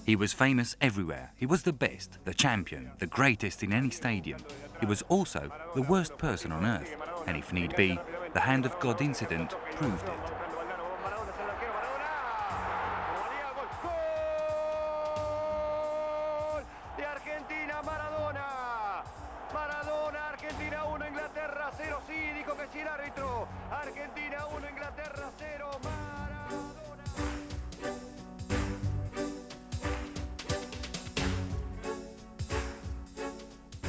He was famous everywhere. He was the best, the champion, the greatest in any stadium. He was also the worst person on earth, and if need be, the hand of God incident proved it. Maradona, Argentina 1, Inglaterra 0, sí, dijo que sí el árbitro. Argentina 1, Inglaterra 0, Maradona.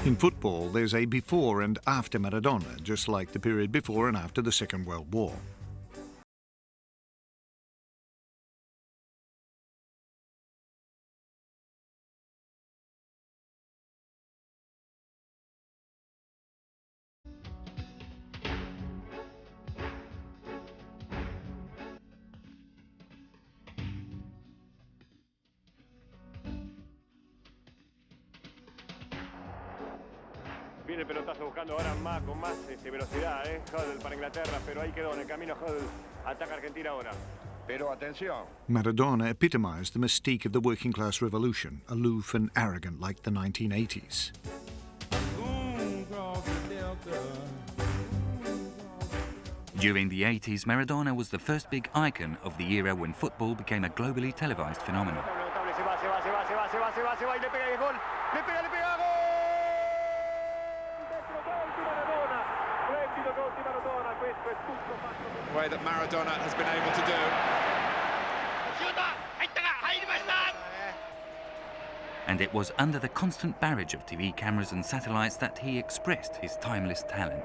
In football, there's a before and after Maradona, just like the period before and after the Second World War. Viene el pelotazo buscando ahora con más velocidad, Huddle para Inglaterra, pero ahí quedó en el camino Huddle. Ataca Argentina ahora. Pero atención. Maradona epitomized the mystique of the working class revolution, aloof and arrogant like the 1980s. During the 80s, Maradona was the first big icon of the era when football became a globally televised phenomenon. The way that Maradona has been able to do. And it was under the constant barrage of TV cameras and satellites that he expressed his timeless talent.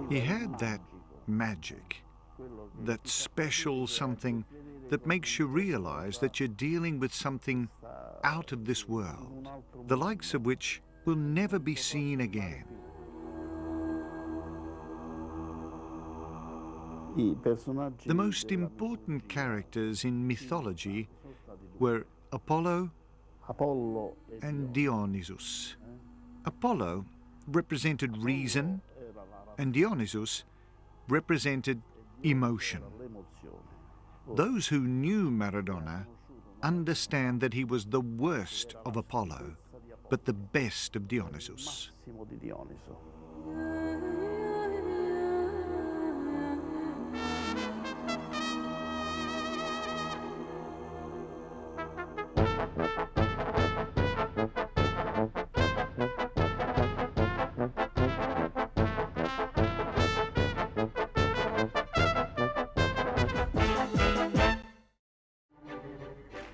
He had that magic, that special something that makes you realize that you're dealing with something out of this world, the likes of which will never be seen again. The most important characters in mythology were Apollo and Dionysus. Apollo represented reason, and Dionysus represented emotion. Those who knew Maradona understand that he was the worst of Apollo, but the best of Dionysus.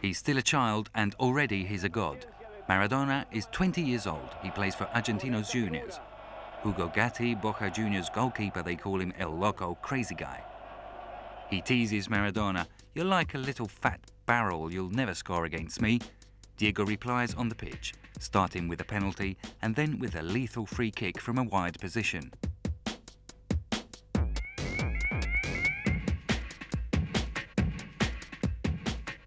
He's still a child and already he's a god. Maradona is 20 years old. He plays for Argentinos Juniors. Hugo Gatti, Boca Juniors goalkeeper, they call him El Loco, crazy guy. He teases Maradona, "You're like a little fat barrel, you'll never score against me." Diego replies on the pitch, starting with a penalty and then with a lethal free kick from a wide position.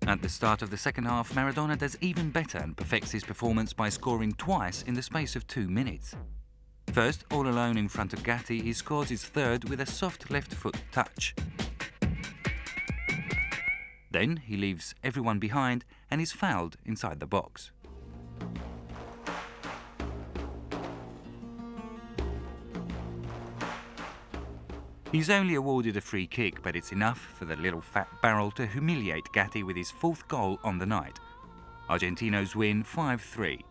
At the start of the second half, Maradona does even better and perfects his performance by scoring twice in the space of 2 minutes. First, all alone in front of Gatti, he scores his third with a soft left foot touch. Then he leaves everyone behind and is fouled inside the box. He's only awarded a free kick, but it's enough for the little fat barrel to humiliate Gatti with his 4th goal on the night. Argentinos win 5-3.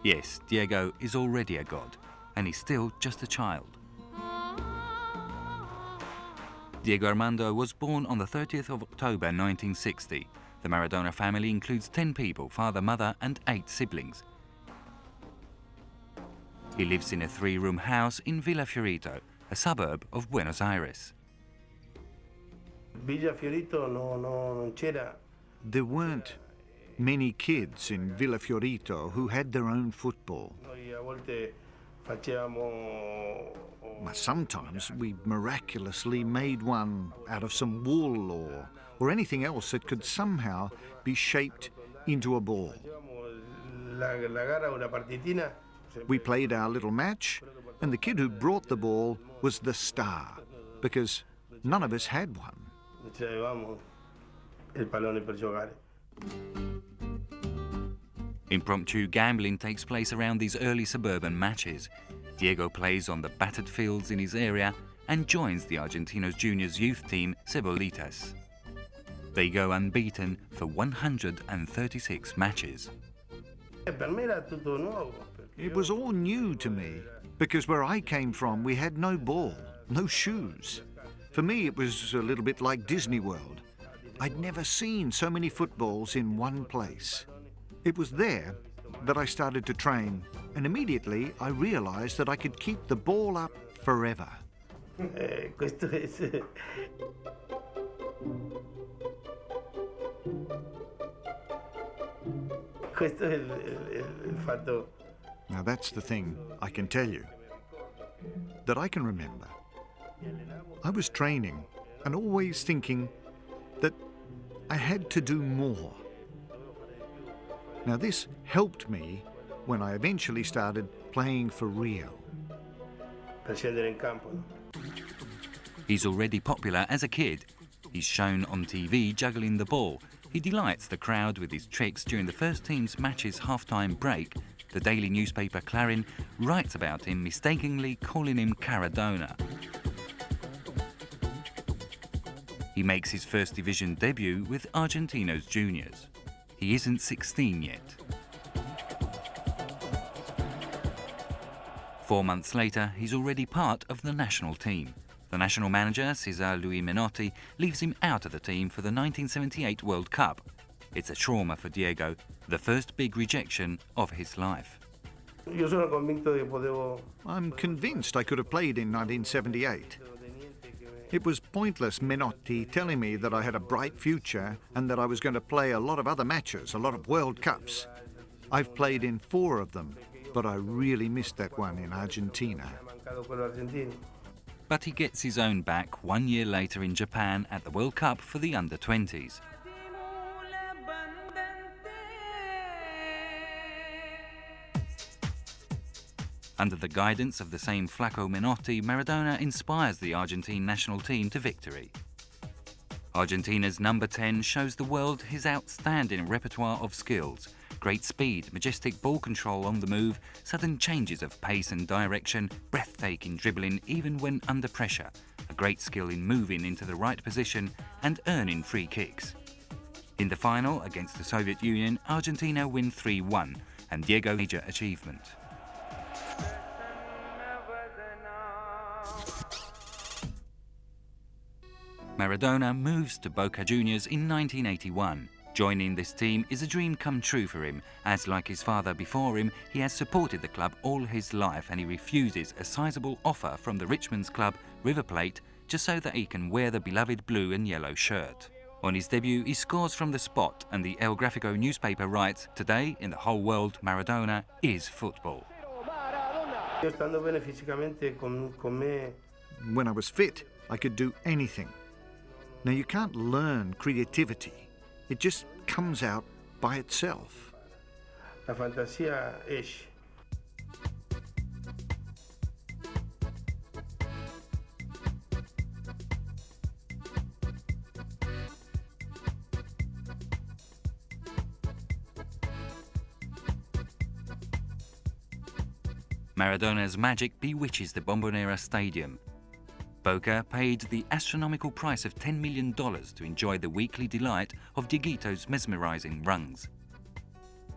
Yes, Diego is already a god, and he's still just a child. Diego Armando was born on the 30th of October 1960. The Maradona family includes 10 people, father, mother, and 8 siblings. He lives in a 3-room house in Villa Fiorito, a suburb of Buenos Aires. There weren't many kids in Villa Fiorito who had their own football. Sometimes we miraculously made one out of some wool or anything else that could somehow be shaped into a ball. We played our little match, and the kid who brought the ball was the star, because none of us had one. Impromptu gambling takes place around these early suburban matches. Diego plays on the battered fields in his area and joins the Argentinos Juniors youth team Cebolitas. They go unbeaten for 136 matches. It was all new to me, because where I came from we had no ball, no shoes. For me it was a little bit like Disney World. I'd never seen so many footballs in one place. It was there that I started to train, and immediately I realized that I could keep the ball up forever. Now that's the thing I can tell you, that I can remember. I was training and always thinking that I had to do more. Now this helped me when I eventually started playing for real. He's already popular as a kid. He's shown on TV juggling the ball. He delights the crowd with his tricks during the first team's match's half-time break. The daily newspaper Clarín writes about him, mistakenly calling him Caradona. He makes his first division debut with Argentinos Juniors. He isn't 16 yet. 4 months later, he's already part of the national team. The national manager, Cesar Luis Menotti, leaves him out of the team for the 1978 World Cup. It's a trauma for Diego, the first big rejection of his life. I'm convinced I could have played in 1978. It was pointless Menotti telling me that I had a bright future and that I was going to play a lot of other matches, a lot of World Cups. I've played in 4 of them, but I really missed that one in Argentina. But he gets his own back 1 year later in Japan at the World Cup for the under-20s. Under the guidance of the same Flaco Menotti, Maradona inspires the Argentine national team to victory. Argentina's number 10 shows the world his outstanding repertoire of skills. Great speed, majestic ball control on the move, sudden changes of pace and direction, breathtaking dribbling even when under pressure, a great skill in moving into the right position and earning free kicks. In the final against the Soviet Union, Argentina win 3-1, and Diego's major achievement. Maradona moves to Boca Juniors in 1981. Joining this team is a dream come true for him, as like his father before him, he has supported the club all his life and he refuses a sizable offer from the Richmond's club, River Plate, just so that he can wear the beloved blue and yellow shirt. On his debut, he scores from the spot, and the El Gráfico newspaper writes, "Today, in the whole world, Maradona is football." When I was fit, I could do anything. Now you can't learn creativity. It just comes out by itself. La fantasía es. Maradona's magic bewitches the Bombonera Stadium. Boca paid the astronomical price of $10 million to enjoy the weekly delight of Dieguito's mesmerizing runs.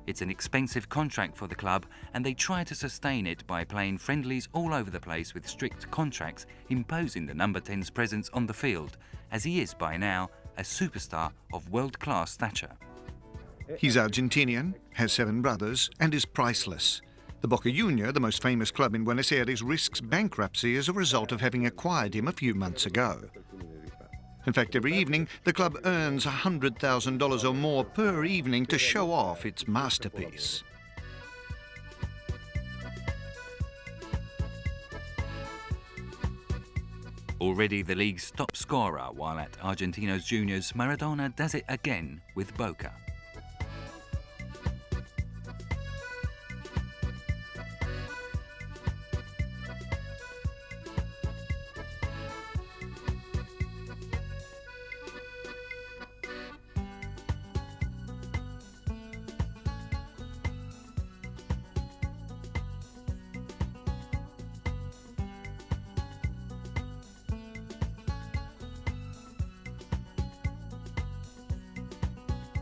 It's an expensive contract for the club, and they try to sustain it by playing friendlies all over the place with strict contracts imposing the number 10's presence on the field, as he is by now a superstar of world-class stature. He's Argentinian, has 7 brothers, and is priceless. The Boca Juniors, the most famous club in Buenos Aires, risks bankruptcy as a result of having acquired him a few months ago. In fact, every evening, the club earns $100,000 or more per evening to show off its masterpiece. Already the league's top scorer, while at Argentinos Juniors, Maradona does it again with Boca.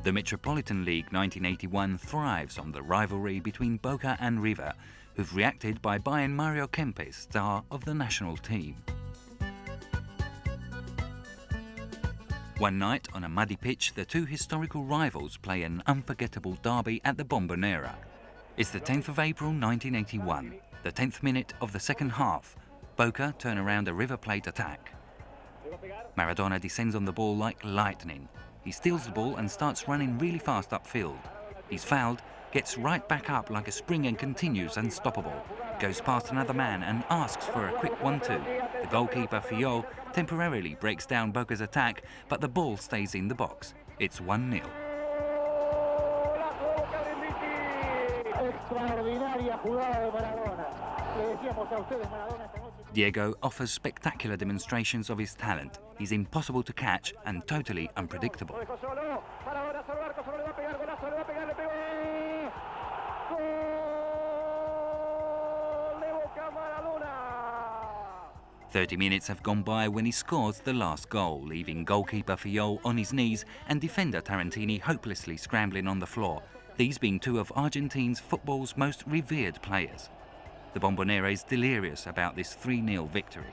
The Metropolitan League 1981 thrives on the rivalry between Boca and River, who've reacted by buying Mario Kempes, star of the national team. One night, on a muddy pitch, the two historical rivals play an unforgettable derby at the Bombonera. It's the 10th of April 1981, the 10th minute of the second half. Boca turn around a River Plate attack. Maradona descends on the ball like lightning. He steals the ball and starts running really fast upfield. He's fouled, gets right back up like a spring and continues unstoppable. Goes past another man and asks for a quick 1-2. The goalkeeper, Fiol, temporarily breaks down Boca's attack, but the ball stays in the box. It's 1-0. Diego offers spectacular demonstrations of his talent. He's impossible to catch and totally unpredictable. 30 minutes have gone by when he scores the last goal, leaving goalkeeper Fiol on his knees and defender Tarantini hopelessly scrambling on the floor, these being two of Argentine's football's most revered players. The Bombonera is delirious about this 3-0 victory.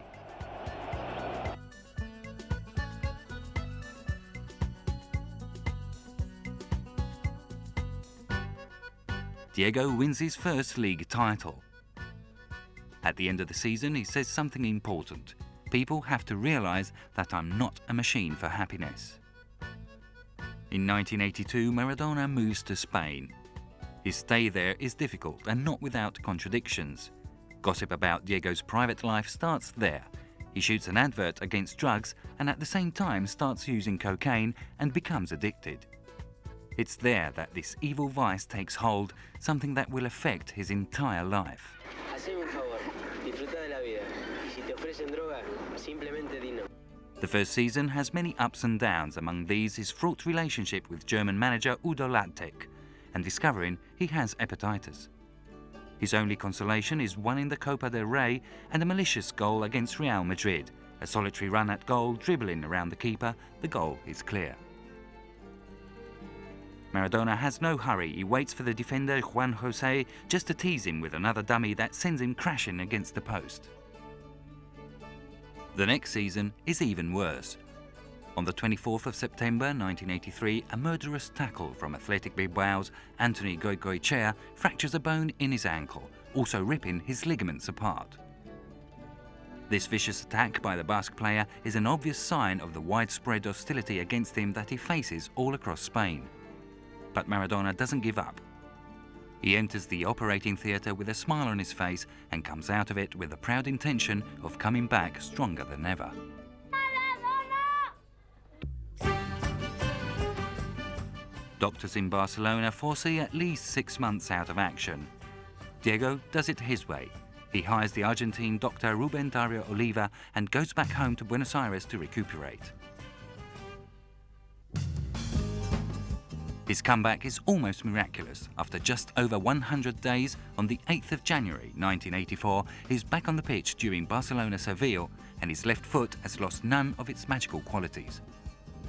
Diego wins his first league title. At the end of the season, he says something important. People have to realize that I'm not a machine for happiness. In 1982, Maradona moves to Spain. His stay there is difficult and not without contradictions. Gossip about Diego's private life starts there. He shoots an advert against drugs and at the same time starts using cocaine and becomes addicted. It's there that this evil vice takes hold, something that will affect his entire life. The first season has many ups and downs, among these his fraught relationship with German manager Udo Lattek and discovering he has hepatitis. His only consolation is one in the Copa del Rey and a malicious goal against Real Madrid. A solitary run at goal, dribbling around the keeper, the goal is clear. Maradona has no hurry. He waits for the defender Juan José just to tease him with another dummy that sends him crashing against the post. The next season is even worse. On the 24th of September 1983, a murderous tackle from Athletic Bilbao's Anthony Goicoechea fractures a bone in his ankle, also ripping his ligaments apart. This vicious attack by the Basque player is an obvious sign of the widespread hostility against him that he faces all across Spain. But Maradona doesn't give up. He enters the operating theatre with a smile on his face and comes out of it with the proud intention of coming back stronger than ever. Doctors in Barcelona foresee at least 6 months out of action. Diego does it his way. He hires the Argentine doctor Ruben Dario Oliva and goes back home to Buenos Aires to recuperate. His comeback is almost miraculous. After just over 100 days, on the 8th of January 1984, he's back on the pitch during Barcelona-Seville, and his left foot has lost none of its magical qualities.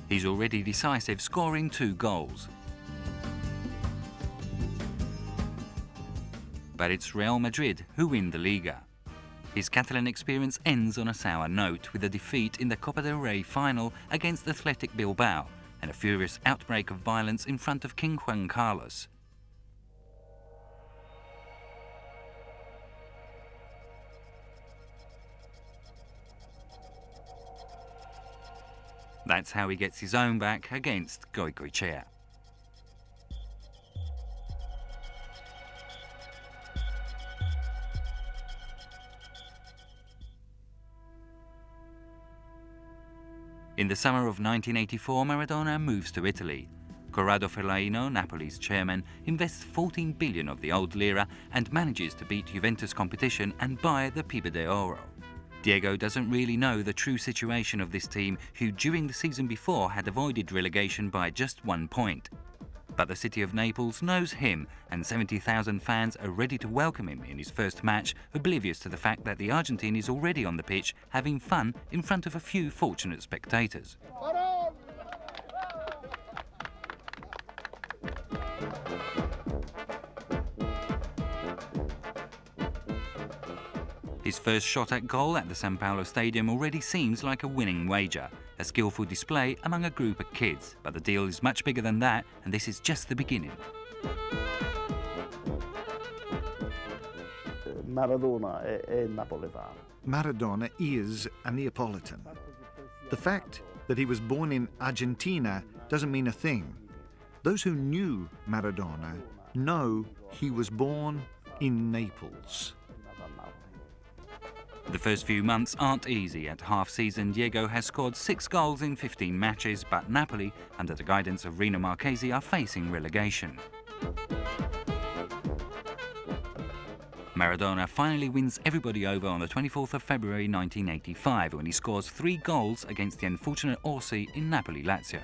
He's already decisive, scoring 2 goals. But it's Real Madrid who win the Liga. His Catalan experience ends on a sour note with a defeat in the Copa del Rey final against Athletic Bilbao, and a furious outbreak of violence in front of King Juan Carlos. That's how he gets his own back against Goicoechea. In the summer of 1984, Maradona moves to Italy. Corrado Fellaino, Napoli's chairman, invests 14 billion of the old lira and manages to beat Juventus competition and buy the Pibe de Oro. Diego doesn't really know the true situation of this team, who during the season before had avoided relegation by just 1 point. But the city of Naples knows him, and 70,000 fans are ready to welcome him in his first match, oblivious to the fact that the Argentine is already on the pitch having fun in front of a few fortunate spectators. His first shot at goal at the São Paulo Stadium already seems like a winning wager, a skillful display among a group of kids. But the deal is much bigger than that, and this is just the beginning. Maradona is a Neapolitan. The fact that he was born in Argentina doesn't mean a thing. Those who knew Maradona know he was born in Naples. The first few months aren't easy. At half-season, Diego has scored 6 goals in 15 matches, but Napoli, under the guidance of Rino Marchesi, are facing relegation. Maradona finally wins everybody over on the 24th of February 1985 when he scores 3 goals against the unfortunate Orsi in Napoli-Lazio.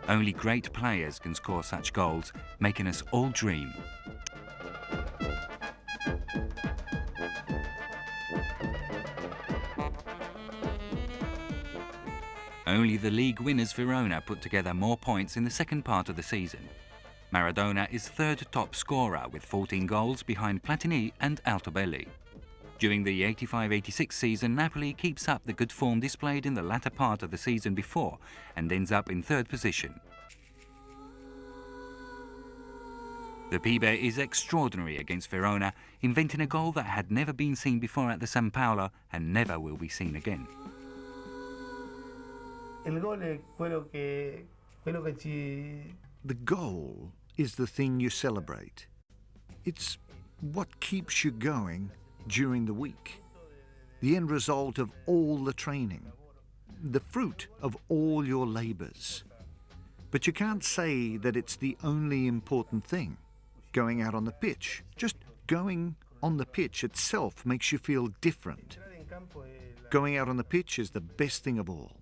Only great players can score such goals, making us all dream. Only the league winners Verona put together more points in the second part of the season. Maradona is third top scorer with 14 goals behind Platini and Altobelli. During the 85-86 season, Napoli keeps up the good form displayed in the latter part of the season before and ends up in third position. The Pibe is extraordinary against Verona, inventing a goal that had never been seen before at the São Paulo and never will be seen again. The goal is the thing you celebrate. It's what keeps you going during the week. The end result of all the training. The fruit of all your labours. But you can't say that it's the only important thing. Going out on the pitch. Just going on the pitch itself makes you feel different. Going out on the pitch is the best thing of all.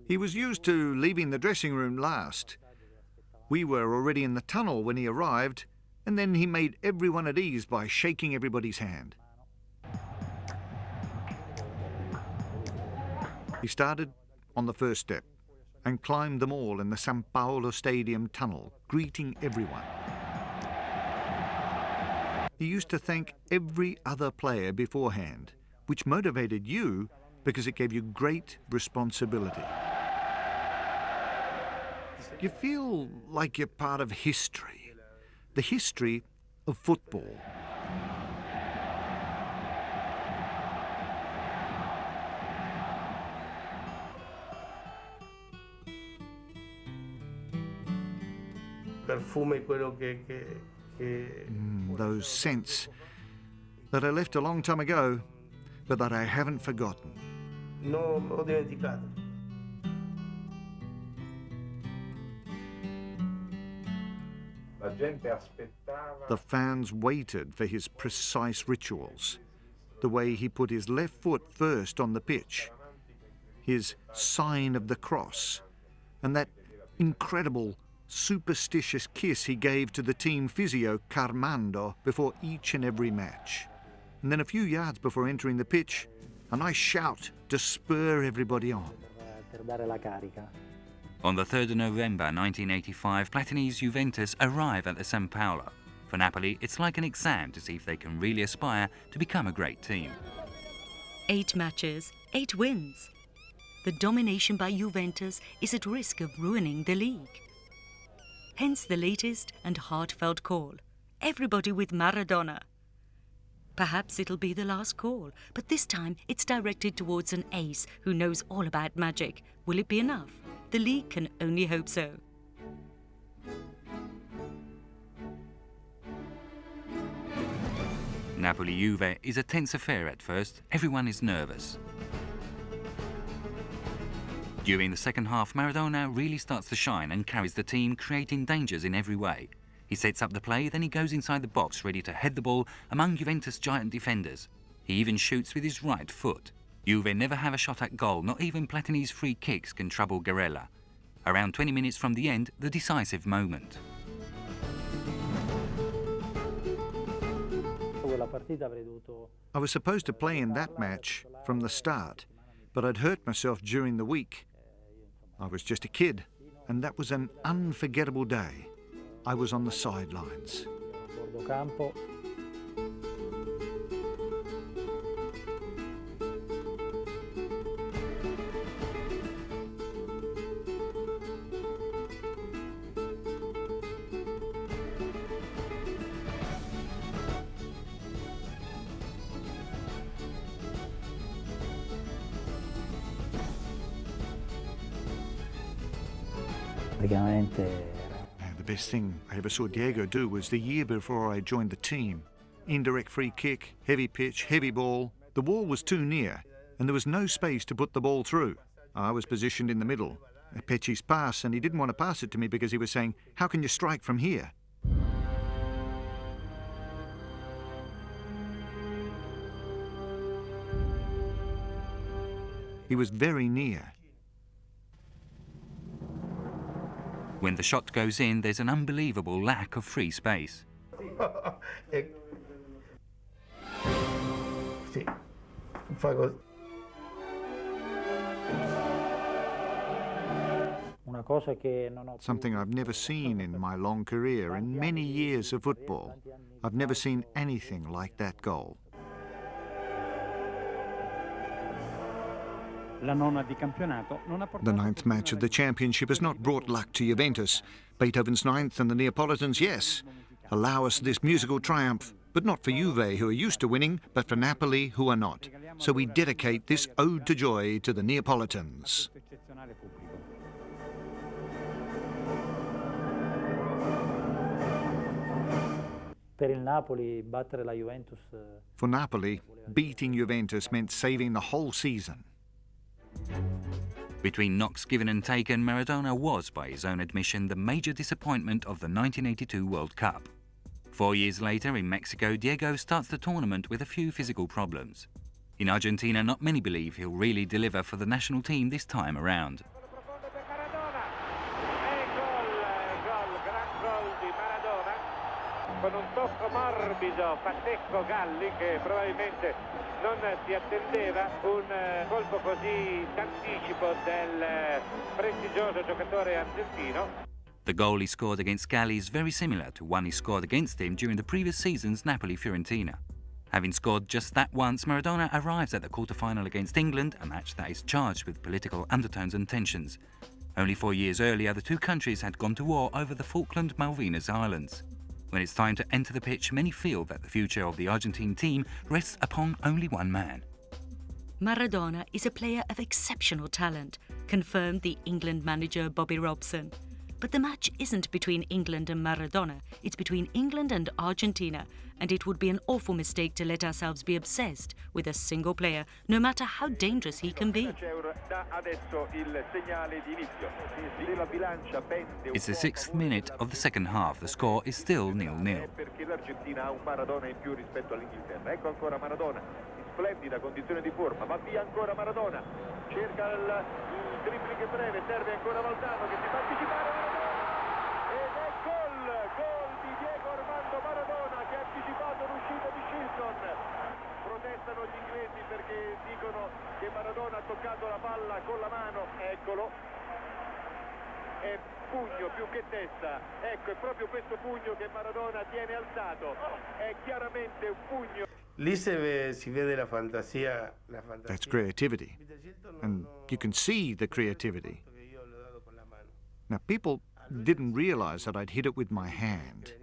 He was used to leaving the dressing room last. We were already in the tunnel when he arrived, and then he made everyone at ease by shaking everybody's hand. He started on the first step and climbed them all in the São Paulo Stadium tunnel, greeting everyone. He used to thank every other player beforehand, which motivated you because it gave you great responsibility. You feel like you're part of history, the history of football. Those scents that I left a long time ago, but that I haven't forgotten. No ho dimenticato. The fans waited for his precise rituals, the way he put his left foot first on the pitch, his sign of the cross, and that incredible superstitious kiss he gave to the team physio Carmando before each and every match. And then a few yards before entering the pitch, a nice shout to spur everybody on. On the 3rd of November 1985, Platini's Juventus arrive at the São Paulo. For Napoli, it's like an exam to see if they can really aspire to become a great team. 8 matches, 8 wins. The domination by Juventus is at risk of ruining the league. Hence the latest and heartfelt call. Everybody with Maradona. Perhaps it'll be the last call, but this time it's directed towards an ace who knows all about magic. Will it be enough? The league can only hope so. Napoli-Juve is a tense affair at first. Everyone is nervous. During the second half, Maradona really starts to shine and carries the team, creating dangers in every way. He sets up the play, then he goes inside the box ready to head the ball among Juventus' giant defenders. He even shoots with his right foot. Juve never have a shot at goal, not even Platini's free kicks can trouble Garella. Around 20 minutes from the end, the decisive moment. I was supposed to play in that match from the start, but I'd hurt myself during the week. I was just a kid, and that was an unforgettable day. I was on the sidelines. Bordo campo. The best thing I ever saw Diego do was the year before I joined the team. Indirect free kick, heavy pitch, heavy ball. The wall was too near, and there was no space to put the ball through. I was positioned in the middle. I pitched his pass, and he didn't want to pass it to me because he was saying, "How can you strike from here?" He was very near. When the shot goes in, there's an unbelievable lack of free space. Sì, fa così. Something I've never seen in my long career, in many years of football. I've never seen anything like that goal. La nona di campionato non ha portato The ninth match of the championship has not brought luck to Juventus. Beethoven's ninth and the Neapolitans, yes, allow us this musical triumph, but not for Juve, who are used to winning, but for Napoli, who are not. So we dedicate this ode to joy to the Neapolitans. eccezionale pubblico. Per il Napoli battere la Juventus. For Napoli, beating Juventus meant saving the whole season. Between knocks given and taken, Maradona was, by his own admission, the major disappointment of the 1982 World Cup. 4 years later, in Mexico, Diego starts the tournament with a few physical problems. In Argentina, not many believe he'll really deliver for the national team this time around. Con un tocco morbido, Patecco Galli, che probabilmente non si attendeva un colpo così d'anticipo del prestigioso giocatore argentino. The goal he scored against Galli is very similar to one he scored against him during the previous season's Napoli-Fiorentina. Having scored just that once, Maradona arrives at the quarter-final against England, a match that is charged with political undertones and tensions. Only 4 years earlier, the two countries had gone to war over the Falkland Malvinas Islands. When it's time to enter the pitch, many feel that the future of the Argentine team rests upon only one man. Maradona is a player of exceptional talent, confirmed the England manager Bobby Robson. But the match isn't between England and Maradona, it's between England and Argentina, and it would be an awful mistake to let ourselves be obsessed with a single player, no matter how dangerous he can be. It's the 6th minute of the second half. The score is still 0-0. Perché l'Argentina ha un Maradona in più rispetto all'Inghilterra. Ecco ancora Maradona, in splendida condizione di forma, va via ancora Maradona, cerca il dribbling breve, serve ancora Valdano che si fa anticipare Maradona ed è gol di Diego Armando Maradona che ha anticipato l'uscita di Shilton. Protestano gli inglesi perché dicono che Maradona ha toccato la palla con la mano, eccolo, è pugno più che testa, ecco è proprio questo pugno che Maradona tiene alzato, è chiaramente un pugno. Lì si vede la fantasia. That's creativity, and you can see the creativity. Now, people didn't realize that I'd hit it with my hand.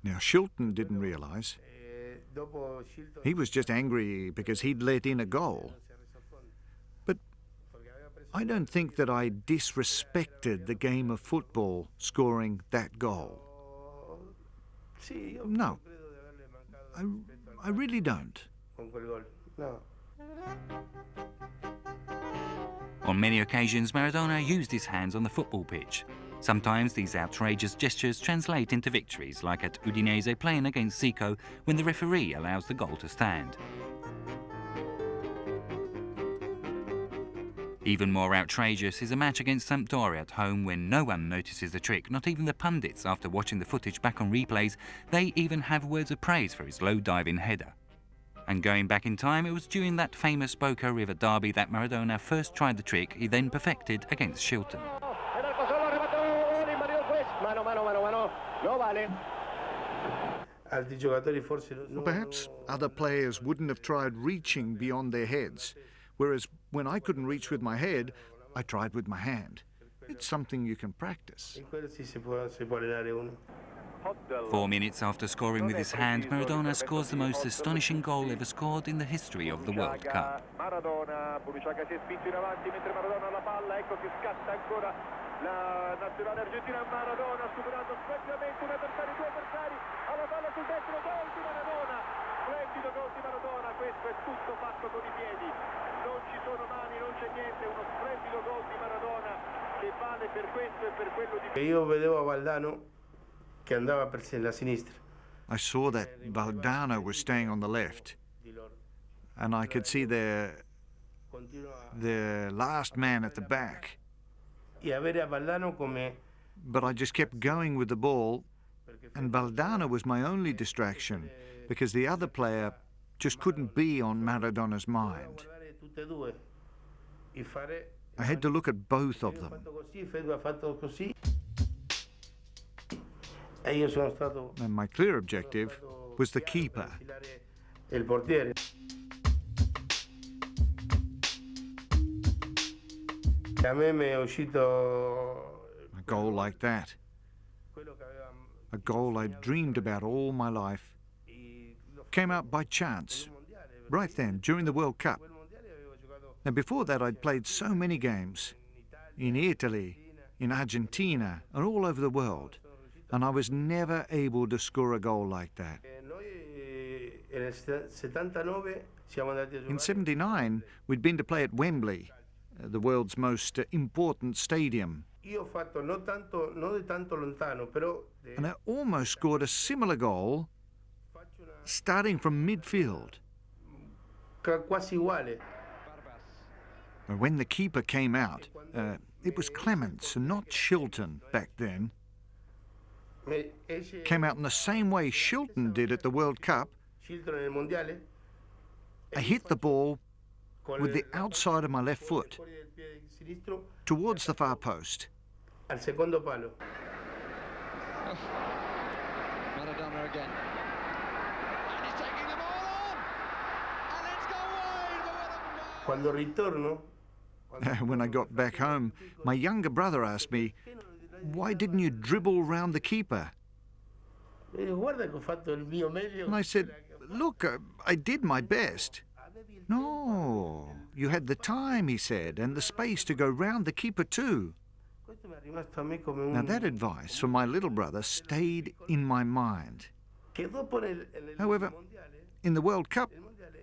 Now, Shilton didn't realize. He was just angry because he'd let in a goal. But I don't think that I disrespected the game of football scoring that goal. No, I really don't. On many occasions, Maradona used his hands on the football pitch. Sometimes these outrageous gestures translate into victories, like at Udinese playing against Zico when the referee allows the goal to stand. Even more outrageous is a match against Sampdoria at home when no one notices the trick, not even the pundits. After watching the footage back on replays, they even have words of praise for his low diving header. And going back in time, it was during that famous Boca River derby that Maradona first tried the trick he then perfected against Shilton. Well, perhaps other players wouldn't have tried reaching beyond their heads, whereas when I couldn't reach with my head, I tried with my hand. It's something you can practice. 4 minutes after scoring with his hand, Maradona scores the most astonishing goal ever scored in the history of the World Cup. Maradona, Buruciaga si è spinto in avanti mentre Maradona ha la palla, ecco che scatta ancora la nazionale argentina. Maradona superando splendidamente un avversario, due avversari, alla palla sul destro, gol di Maradona, splendido gol di Maradona, questo è tutto fatto con i piedi, non ci sono mani, non c'è niente, uno splendido gol di Maradona che vale per questo e per quello di... Io vedevo a Valdano che andava per la sinistra. I saw that Valdano was staying on the left, and I could see their last man at the back. E avere a Valdano come But I just kept going with the ball, and Valdano was my only distraction because the other player just couldn't be on Maradona's mind. tutte e due. E fare I had to look at both of them. fatto così, Fedro ha fatto così. E io sono stato And my clear objective was the keeper. il portiere. A me mi è uscito A goal like that, quello che aveva a goal I'd dreamed about all my life, came out by chance, right then, during the World Cup. Now, before that, I'd played so many games in Italy, in Argentina, and all over the world, and I was never able to score a goal like that. Noi nel 79 siamo andati a In giocare. '79, we'd been to play at Wembley, the world's most important stadium, Io ho fatto non di tanto lontano, però and I almost scored a similar goal starting from midfield. quasi uguale. And when the keeper came out, it was Clements and not Shilton back then, came out in the same way Shilton did at the World Cup. Shilton nel mondiale I hit the ball with the outside of my left foot fuori del piede sinistro towards the far post. al secondo palo. Maradona again. And he's taking the ball on! And it's gone wide! But what a goal! Quando ritorno, When I got back home, my younger brother asked me, "Why didn't you dribble round the keeper?" guarda che ho fatto il mio meglio. And I said, "Look, I did my best." "No, you had the time," he said, "and the space to go round the keeper too." Questo mi è rimasto a me come un... Now that advice from my little brother stayed in my mind. Che dopo nel However, mondiale, in the World Cup,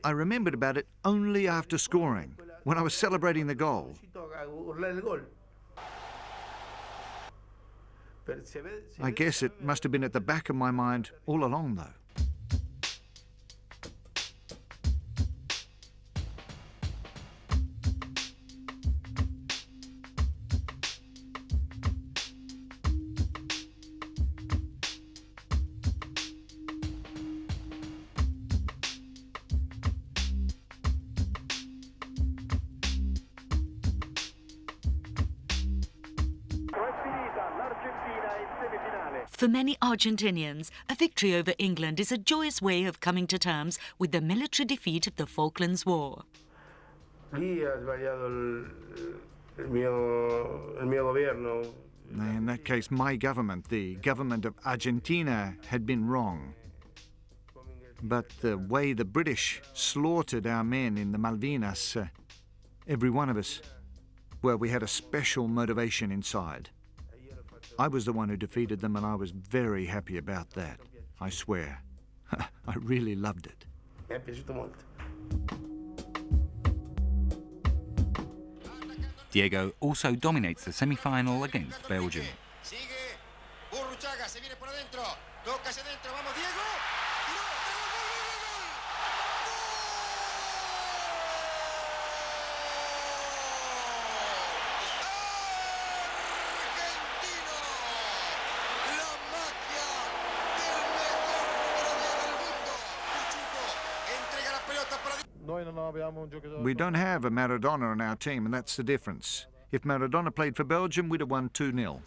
I remembered about it only after scoring, when I was celebrating the goal. riuscito a urlare il gol. Se I guess it must have been at the back of my mind all along, though. For many Argentinians, a victory over England is a joyous way of coming to terms with the military defeat of the Falklands War. lì ha sbagliato il mio governo. In that case, my government, the government of Argentina, had been wrong. But the way the British slaughtered our men in the Malvinas, every one of us, well, we had a special motivation inside. I was the one who defeated them, and I was very happy about that, I swear. I really loved it. Mi è piaciuto molto. Diego also dominates the semi-final against Belgium. Sigue Buruchaga, se viene por adentro, toca hacia adentro, vamos Diego. Tiró, gol, Argentino, la magia del mejor número 10 del mundo. Cuchufo entrega la pelota. We don't have a Maradona on our team, and that's the difference. If Maradona played for Belgium, we'd have won 2-0.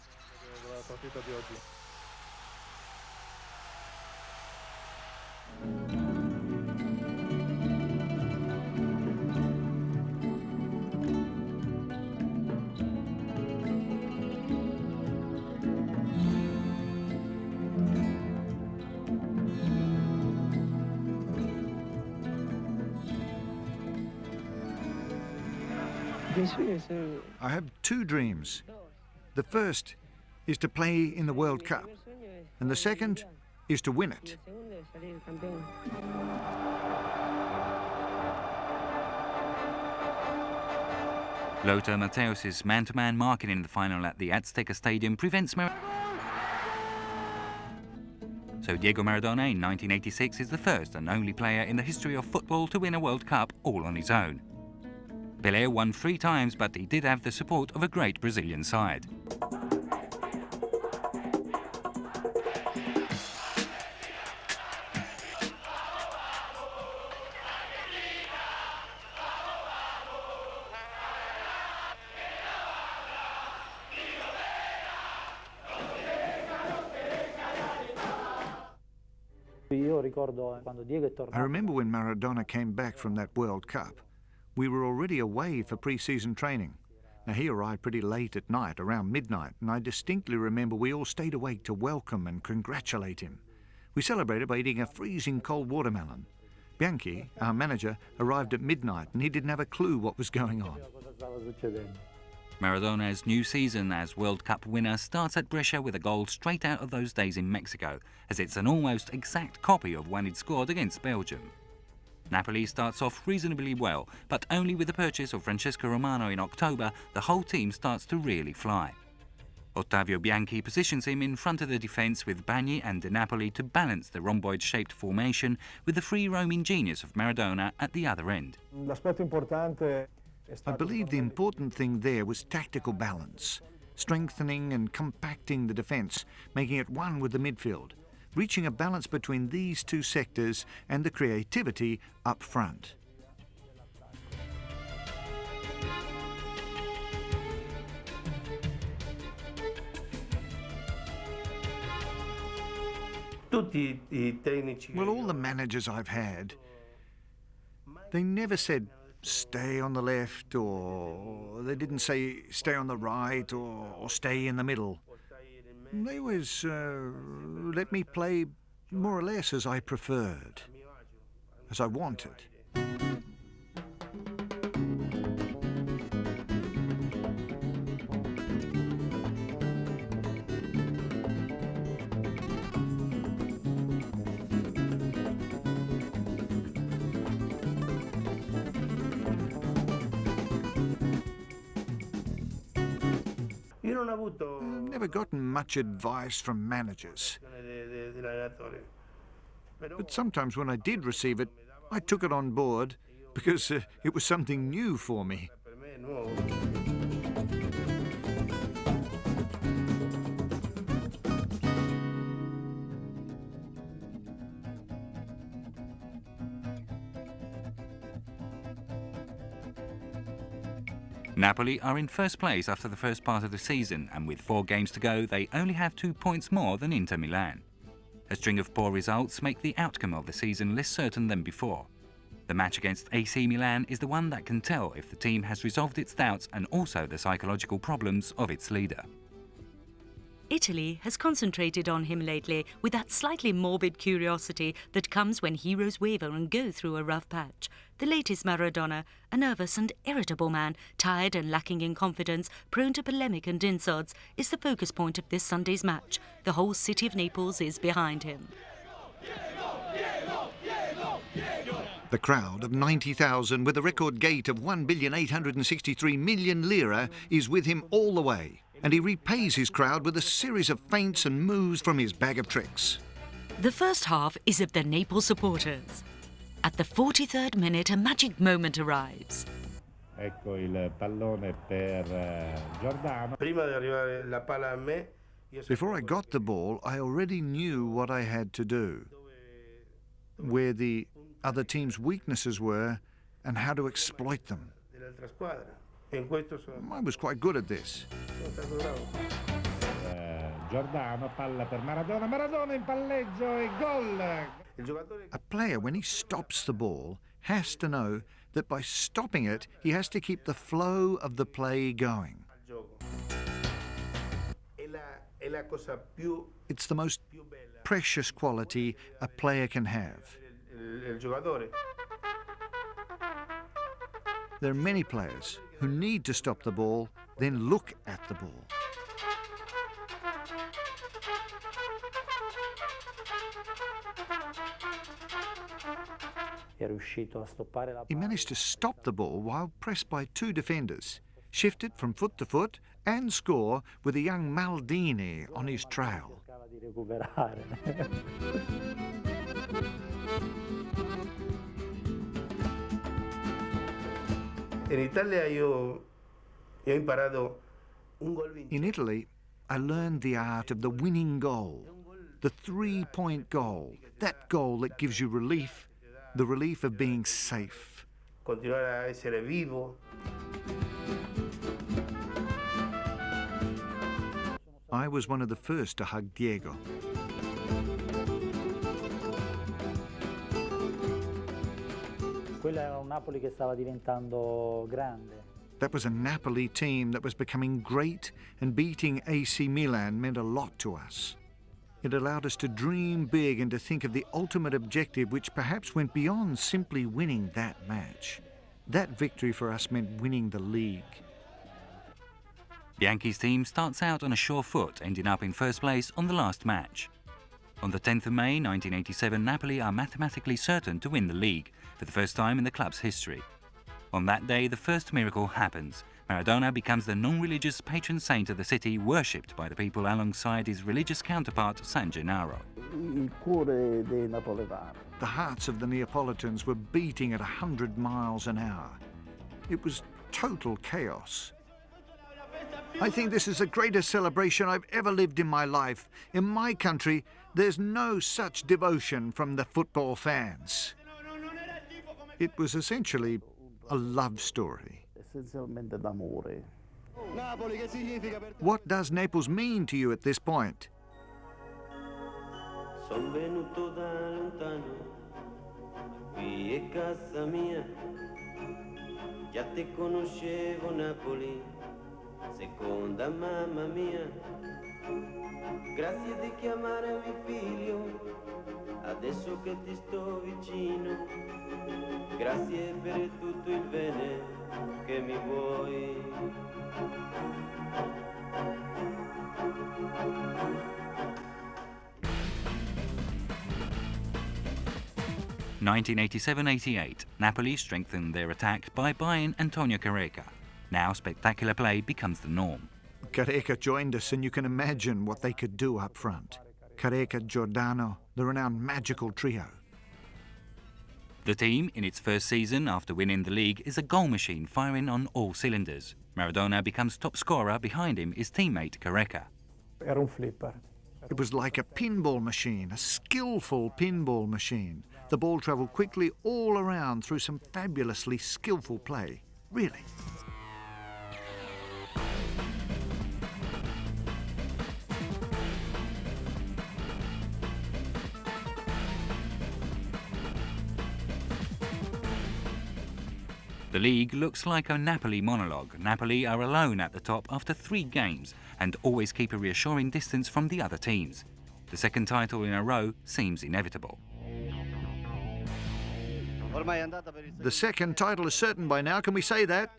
I have two dreams. The first is to play in the World Cup, and the second is to win it. Lothar Matthäus's man-to-man marking in the final at the Azteca Stadium prevents So Diego Maradona in 1986 is the first and only player in the history of football to win a World Cup all on his own. Pelé won 3 times, but he did have the support of a great Brazilian side. I remember when Maradona came back from that World Cup. We were already away for pre-season training. Now, he arrived pretty late at night, around midnight, and I distinctly remember we all stayed awake to welcome and congratulate him. We celebrated by eating a freezing cold watermelon. Bianchi, our manager, arrived at midnight, and he didn't have a clue what was going on. Maradona's new season as World Cup winner starts at Brescia with a goal straight out of those days in Mexico, as it's an almost exact copy of one he'd scored against Belgium. Napoli starts off reasonably well, but only with the purchase of Francesco Romano in October, the whole team starts to really fly. Ottavio Bianchi positions him in front of the defence with Bagni and De Napoli to balance the rhomboid-shaped formation with the free-roaming genius of Maradona at the other end. I believe the important thing there was tactical balance, strengthening and compacting the defence, making it one with the midfield, reaching a balance between these two sectors and the creativity up front. Well, all the managers I've had, they never said stay on the left, or they didn't say stay on the right, or stay in the middle. They always let me play more or less as I preferred, as I wanted. I've never gotten much advice from managers. But sometimes when I did receive it, I took it on board because it was something new for me. Napoli are in first place after the first part of the season, and with 4 games to go, they only have 2 points more than Inter Milan. A string of poor results make the outcome of the season less certain than before. The match against AC Milan is the one that can tell if the team has resolved its doubts and also the psychological problems of its leader. Italy has concentrated on him lately with that slightly morbid curiosity that comes when heroes waver and go through a rough patch. The latest Maradona, a nervous and irritable man, tired and lacking in confidence, prone to polemic and insults, is the focus point of this Sunday's match. The whole city of Naples is behind him. The crowd of 90,000 with a record gate of 1,863,000,000 lira is with him all the way. And he repays his crowd with a series of feints and moves from his bag of tricks. The first half is of the Naples supporters. At the 43rd minute, a magic moment arrives. Ecco il pallone per Giordano. Before I got the ball, I already knew what I had to do. Where the other teams' weaknesses were and how to exploit them. dell'altra squadra. E in questo sono I was quite good at this. stato bravo. Giordano, palla per Maradona, Maradona in palleggio e gol! Il giocatore A player, when he stops the ball, has to know that by stopping it, he has to keep the flow of the play going. al gioco è la cosa più It's the most bella precious quality a player can have. il giocatore. There are many players who need to stop the ball, then look at the ball. È riuscito a stoppare la He palla. managed to stop the ball while pressed by two defenders, shifted from foot to foot, and score with a young Maldini on his trail. Cercava di recuperare. In Italia io ho imparato un gol vincente. In Italy, I learned the art of the winning goal, the three-point goal, that goal that gives you relief, the relief of being safe. Continuare a essere vivo. I was one of the first to hug Diego. Quello era un Napoli che stava diventando grande. That was a Napoli team that was becoming great, and beating AC Milan meant a lot to us. It allowed us to dream big and to think of the ultimate objective, which perhaps went beyond simply winning that match. That victory for us meant winning the league. Bianchi's team starts out on a sure foot, ending up in first place on the last match. On the 10th of May 1987, Napoli are mathematically certain to win the league for the first time in the club's history. On that day, the first miracle happens. Maradona becomes the non-religious patron saint of the city, worshipped by the people alongside his religious counterpart, San Gennaro. Il cuore dei napoletani. The hearts of the Neapolitans were beating at 100 miles an hour. It was total chaos. I think this is the greatest celebration I've ever lived in my life. In my country, there's no such devotion from the football fans. It was essentially a love story. Essenzialmente d'amore. What does Naples mean to you at this point? Son venuto da lontano, qui è casa mia, già te conoscevo Napoli, seconda mamma mia, grazie di chiamarmi figlio, adesso che ti sto vicino, grazie per tutto il bene che mi vuoi. 1987-88, Napoli strengthened their attack by buying Antonio Careca. Now spectacular play becomes the norm. Careca joined us, and you can imagine what they could do up front. Careca, Giordano, the renowned magical trio. The team, in its first season after winning the league, is a goal machine firing on all cylinders. Maradona becomes top scorer, behind him is teammate Careca. Era un flipper. It was like a pinball machine, a skillful pinball machine. The ball travelled quickly all around through some fabulously skillful play. Really. The league looks like a Napoli monologue. Napoli are alone at the top after 3 games and always keep a reassuring distance from the other teams. The second title in a row seems inevitable. The second title is certain by now. Can we say that?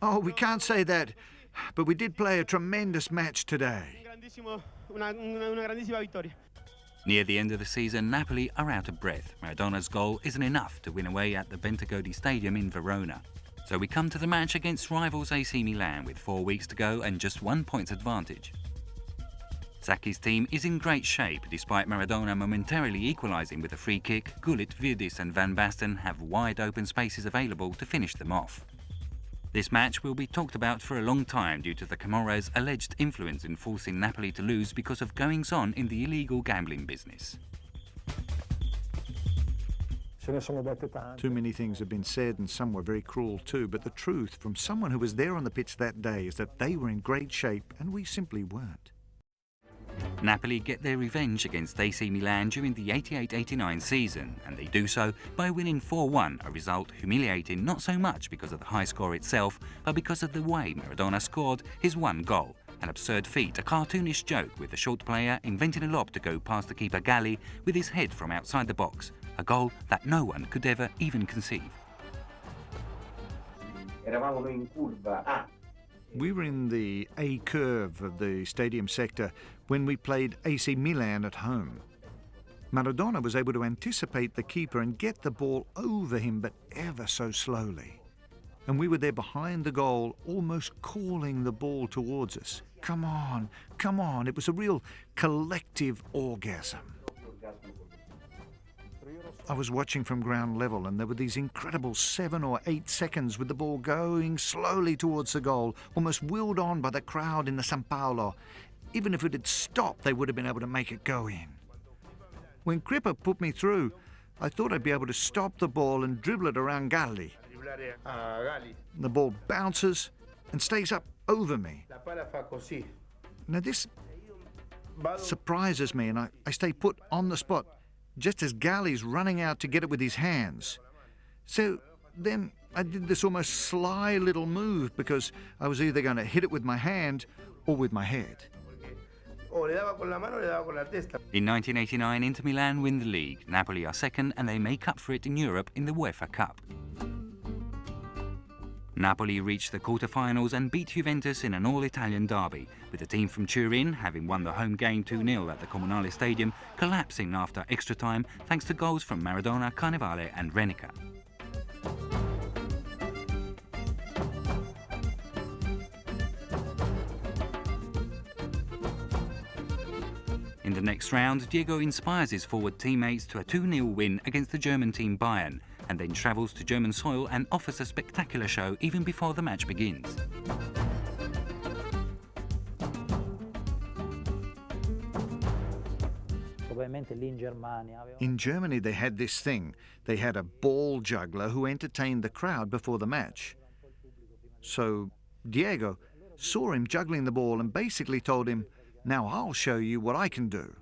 Oh, we can't say that. But we did play a tremendous match today. Near the end of the season, Napoli are out of breath. Maradona's goal isn't enough to win away at the Bentegodi Stadium in Verona. So we come to the match against rivals AC Milan with 4 weeks to go and just 1 point's advantage. Sacchi's team is in great shape. Despite Maradona momentarily equalising with a free kick, Gullit, Virdis and Van Basten have wide open spaces available to finish them off. This match will be talked about for a long time due to the Camorra's alleged influence in forcing Napoli to lose because of goings-on in the illegal gambling business. Ce ne sono dette tante. Too many things have been said, and some were very cruel too, but the truth from someone who was there on the pitch that day is that they were in great shape and we simply weren't. Napoli get their revenge against AC Milan during the 88-89 season, and they do so by winning 4-1, a result humiliating not so much because of the high score itself, but because of the way Maradona scored his one goal. An absurd feat, a cartoonish joke with the short player inventing a lob to go past the keeper Galli with his head from outside the box, a goal that no one could ever even conceive. Eravamo noi in curva A. We were in the A curve of the stadium sector when we played AC Milan at home. Maradona was able to anticipate the keeper and get the ball over him, but ever so slowly. And we were there behind the goal, almost calling the ball towards us. Come on, come on. It was a real collective orgasm. I was watching from ground level, and there were these incredible 7 or 8 seconds with the ball going slowly towards the goal, almost willed on by the crowd in the San Paolo. Even if it had stopped, they would have been able to make it go in. When Crippa put me through, I thought I'd be able to stop the ball and dribble it around Galli. The ball bounces and stays up over me. Now this surprises me, and I stay put on the spot just as Galli's running out to get it with his hands. So then I did this almost sly little move because I was either going to hit it with my hand or with my head. In 1989, Inter Milan win the league. Napoli are second and they make up for it in Europe in the UEFA Cup. Napoli reached the quarter-finals and beat Juventus in an all-Italian derby, with the team from Turin, having won the home game 2-0 at the Comunale Stadium, collapsing after extra time thanks to goals from Maradona, Carnevale and Renica. In the next round, Diego inspires his forward teammates to a 2-0 win against the German team Bayern, and then travels to German soil and offers a spectacular show even before the match begins. In Germany, they had this thing. They had a ball juggler who entertained the crowd before the match. So Diego saw him juggling the ball and basically told him, "Now I'll show you what I can do."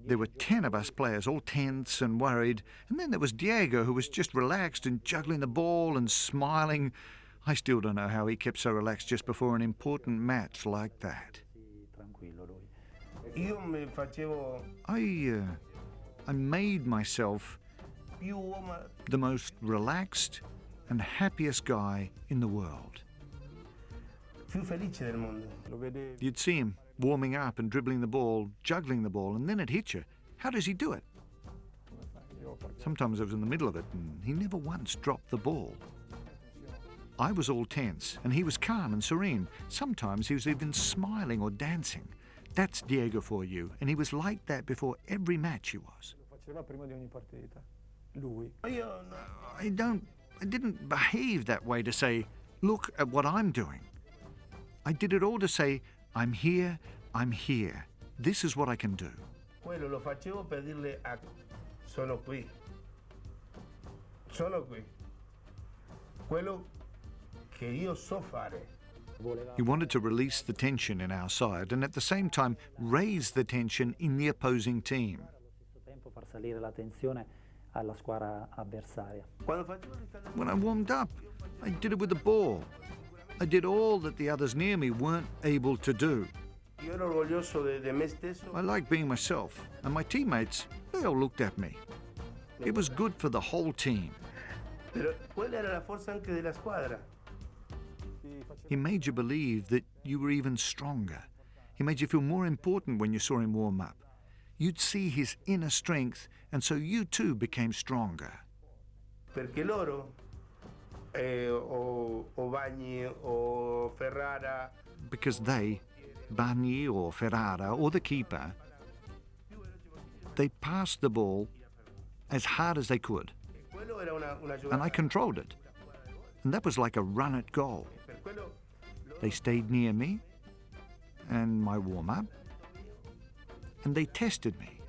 There were 10 of us players, all tense and worried, and then there was Diego, who was just relaxed and juggling the ball and smiling. I still don't know how he kept so relaxed just before an important match like that. I made myself the most relaxed and happiest guy in the world. You'd see him warming up and dribbling the ball, juggling the ball, and then it'd hit you. How does he do it? Sometimes I was in the middle of it, and he never once dropped the ball. I was all tense, and he was calm and serene. Sometimes he was even smiling or dancing. That's Diego for you, and he was like that before every match he was. I didn't behave that way to say, "Look at what I'm doing." I did it all to say, I'm here. This is what I can do. Sono qui. Quello che io so fare. He wanted to release the tension in our side and at the same time raise the tension in the opposing team. When I warmed up, I did it with the ball. I did all that the others near me weren't able to do. I like being myself, and my teammates, they all looked at me. It was good for the whole team. He made you believe that you were even stronger. He made you feel more important when you saw him warm up. You'd see his inner strength, and so you too became stronger. Perché loro, o Bagni o Ferrara, because they, Bagni or Ferrara or the keeper, they passed the ball as hard as they could. And I controlled it. And that was like a run at goal. They stayed near me and my warm-up, and they tested me.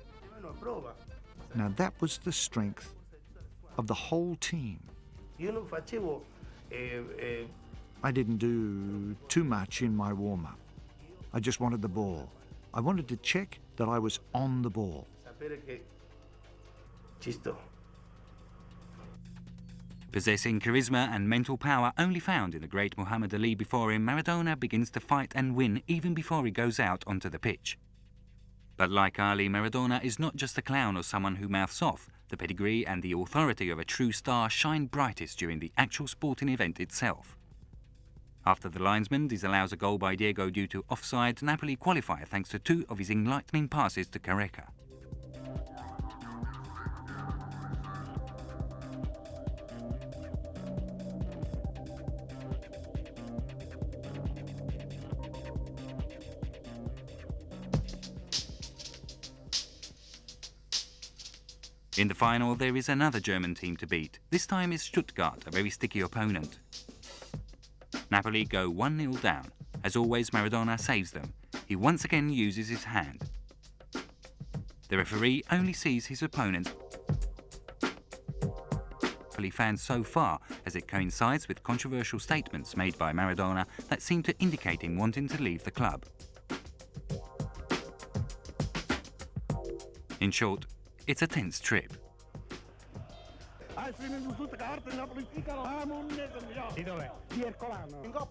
Now that was the strength of the whole team. I didn't do too much in my warm-up. I just wanted the ball. I wanted to check that I was on the ball. Possessing charisma and mental power only found in the great Muhammad Ali before him, Maradona begins to fight and win even before he goes out onto the pitch. But like Ali, Maradona is not just a clown or someone who mouths off. The pedigree and the authority of a true star shine brightest during the actual sporting event itself. After the linesman disallows a goal by Diego due to offside, Napoli qualify thanks to two of his enlightening passes to Careca. In the final, there is another German team to beat. This time is Stuttgart, a very sticky opponent. Napoli go 1-0 down. As always, Maradona saves them. He once again uses his hand. The referee only sees his opponent. Napoli fans so far, as it coincides with controversial statements made by Maradona that seem to indicate him wanting to leave the club. In short, it's a tense trip.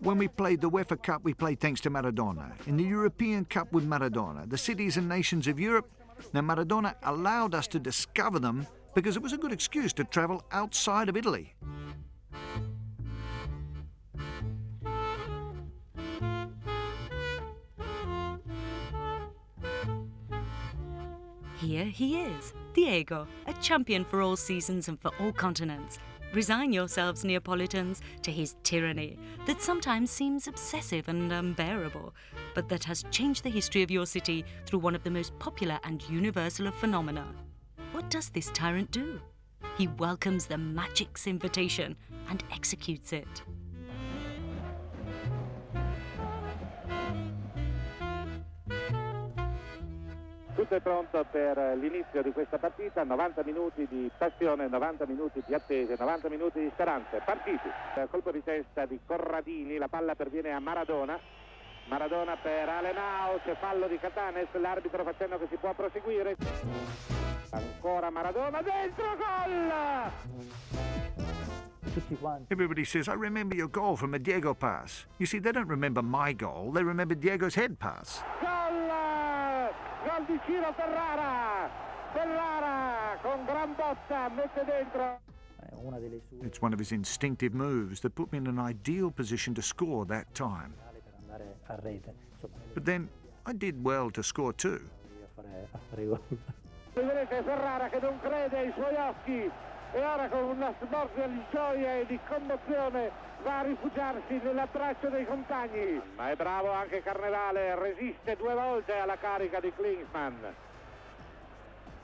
When we played the UEFA Cup, we played thanks to Maradona. In the European Cup with Maradona, the cities and nations of Europe, now Maradona allowed us to discover them because it was a good excuse to travel outside of Italy. Here he is, Diego, a champion for all seasons and for all continents. Resign yourselves, Neapolitans, to his tyranny that sometimes seems obsessive and unbearable, but that has changed the history of your city through one of the most popular and universal of phenomena. What does this tyrant do? He welcomes the magic's invitation and executes it. Tutto è pronto per l'inizio di questa partita, 90 minuti di passione, 90 minuti di attese, 90 minuti di speranze, partiti. Colpo di testa di Corradini, la palla perviene a Maradona, Maradona per Alenao, c'è fallo di Catanes, l'arbitro facendo che si può proseguire. Ancora Maradona, dentro, gol! Everybody says, I remember your goal from a Diego pass. You see, they don't remember my goal, they remember Diego's head pass. Gol di Ciro Ferrara! Ferrara con gran botta mette dentro. It's one of his instinctive moves that put me in an ideal position to score that time. But then I did well to score too. Vedete Ferrara che non crede ai suoi occhi e ora con una smorfia di gioia e di commozione va a rifugiarsi nell'abbraccio dei compagni. Ma è bravo anche Carnevale, resiste due volte alla carica di Klinsmann.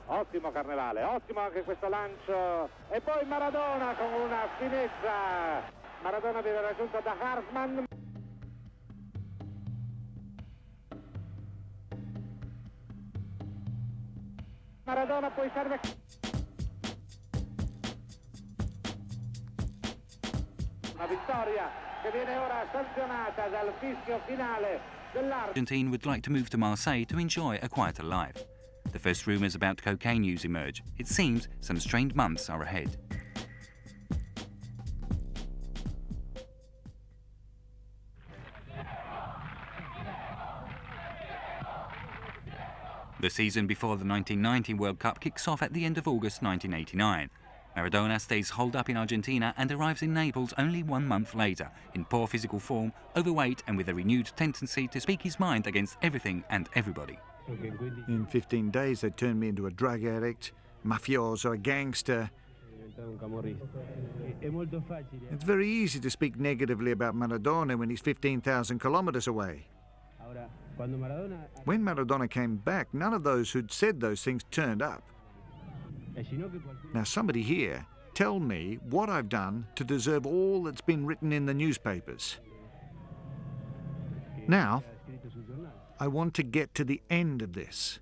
Ottimo Carnevale, ottimo anche questo lancio. E poi Maradona con una finezza. Maradona viene raggiunto da Hartmann. Maradona poi serve... Una vittoria che viene ora sanzionata dal fischio finale dell'arbitro. Argentine would like to move to Marseille to enjoy a quieter life. The first rumours about cocaine use emerge. It seems some strained months are ahead. The season before the 1990 World Cup kicks off at the end of August 1989. Maradona stays holed up in Argentina and arrives in Naples only 1 month later, in poor physical form, overweight and with a renewed tendency to speak his mind against everything and everybody. In 15 days they turned me into a drug addict, mafioso, a gangster. It's very easy to speak negatively about Maradona when he's 15,000 kilometers away. When Maradona came back, none of those who'd said those things turned up. Now somebody here, tell me what I've done to deserve all that's been written in the newspapers. Now, I want to get to the end of this,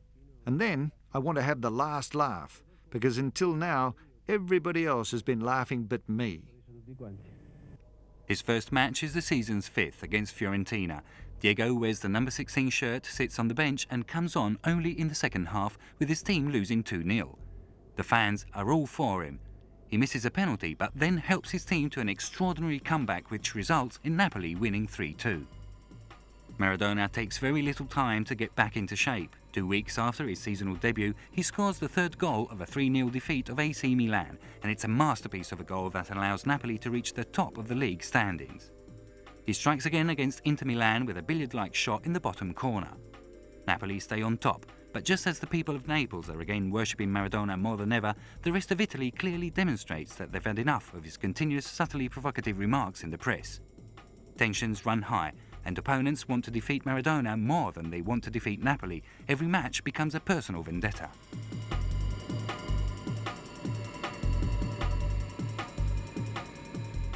And then I want to have the last laugh, because until now, everybody else has been laughing but me. His first match is the season's fifth against Fiorentina. Diego wears the number 16 shirt, sits on the bench and comes on only in the second half, with his team losing 2-0. The fans are all for him. He misses a penalty but then helps his team to an extraordinary comeback which results in Napoli winning 3-2. Maradona takes very little time to get back into shape. 2 weeks after his seasonal debut, he scores the third goal of a 3-0 defeat of AC Milan, and it's a masterpiece of a goal that allows Napoli to reach the top of the league standings. He strikes again against Inter Milan with a billiard-like shot in the bottom corner. Napoli stay on top, but just as the people of Naples are again worshipping Maradona more than ever, the rest of Italy clearly demonstrates that they've had enough of his continuous subtly provocative remarks in the press. Tensions run high, and opponents want to defeat Maradona more than they want to defeat Napoli. Every match becomes a personal vendetta.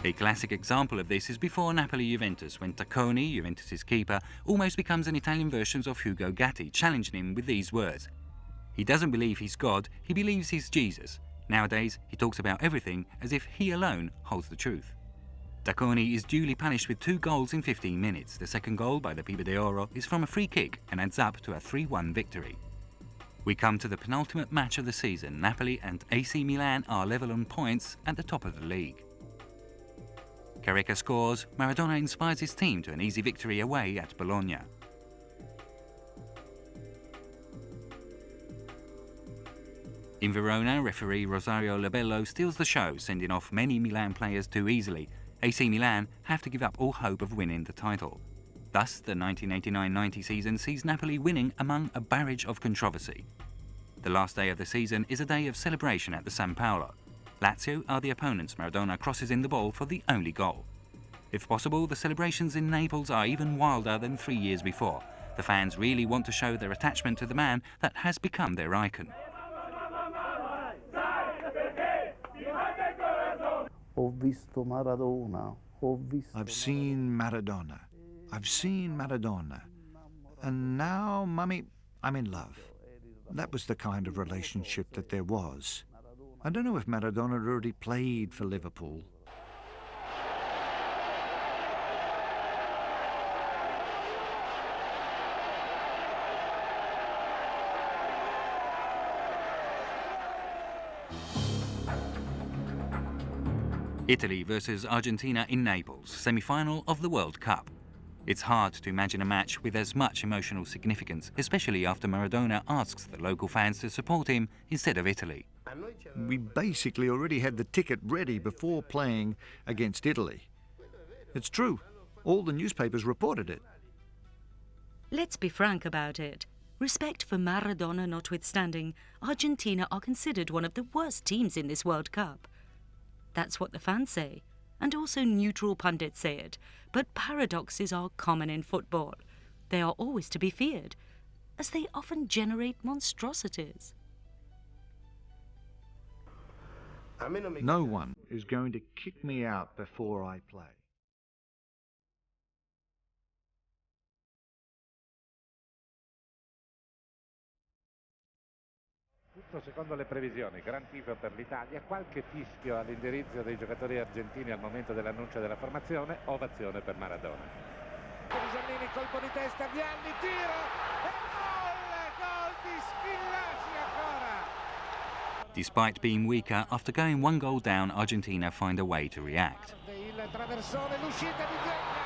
A classic example of this is before Napoli-Juventus, when Tacconi, Juventus' keeper, almost becomes an Italian version of Hugo Gatti, challenging him with these words. He doesn't believe he's God, he believes he's Jesus. Nowadays, he talks about everything as if he alone holds the truth. Tacconi is duly punished with 2 goals in 15 minutes. The second goal by the Pibe d'Oro is from a free kick and adds up to a 3-1 victory. We come to the penultimate match of the season. Napoli and AC Milan are level on points at the top of the league. Careca scores, Maradona inspires his team to an easy victory away at Bologna. In Verona, referee Rosario Labello steals the show, sending off many Milan players too easily. AC Milan have to give up all hope of winning the title. Thus, the 1989-90 season sees Napoli winning among a barrage of controversy. The last day of the season is a day of celebration at the San Paolo. Lazio are the opponents. Maradona crosses in the ball for the only goal. If possible, the celebrations in Naples are even wilder than 3 years before. The fans really want to show their attachment to the man that has become their icon. I've seen Maradona. I've seen Maradona. And now, Mummy, I'm in love. That was the kind of relationship that there was. I don't know if Maradona had already played for Liverpool. Italy versus Argentina in Naples, semi-final of the World Cup. It's hard to imagine a match with as much emotional significance, especially after Maradona asks the local fans to support him instead of Italy. We basically already had the ticket ready before playing against Italy. It's true. All the newspapers reported it. Let's be frank about it. Respect for Maradona notwithstanding, Argentina are considered one of the worst teams in this World Cup. That's what the fans say, and also neutral pundits say it. But paradoxes are common in football. They are always to be feared, as they often generate monstrosities. No one is going to kick me out before I play. Tutto secondo le previsioni, gran tifo per l'Italia, qualche fischio all'indirizzo dei giocatori argentini al momento dell'annuncio della formazione, ovazione per Maradona. Giannini, colpo di testa, Vialli, tiro e gol di Schillaci ancora! Despite being weaker, after going 1 goal down, Argentina find a way to react. Il traversone, l'uscita di Zegna.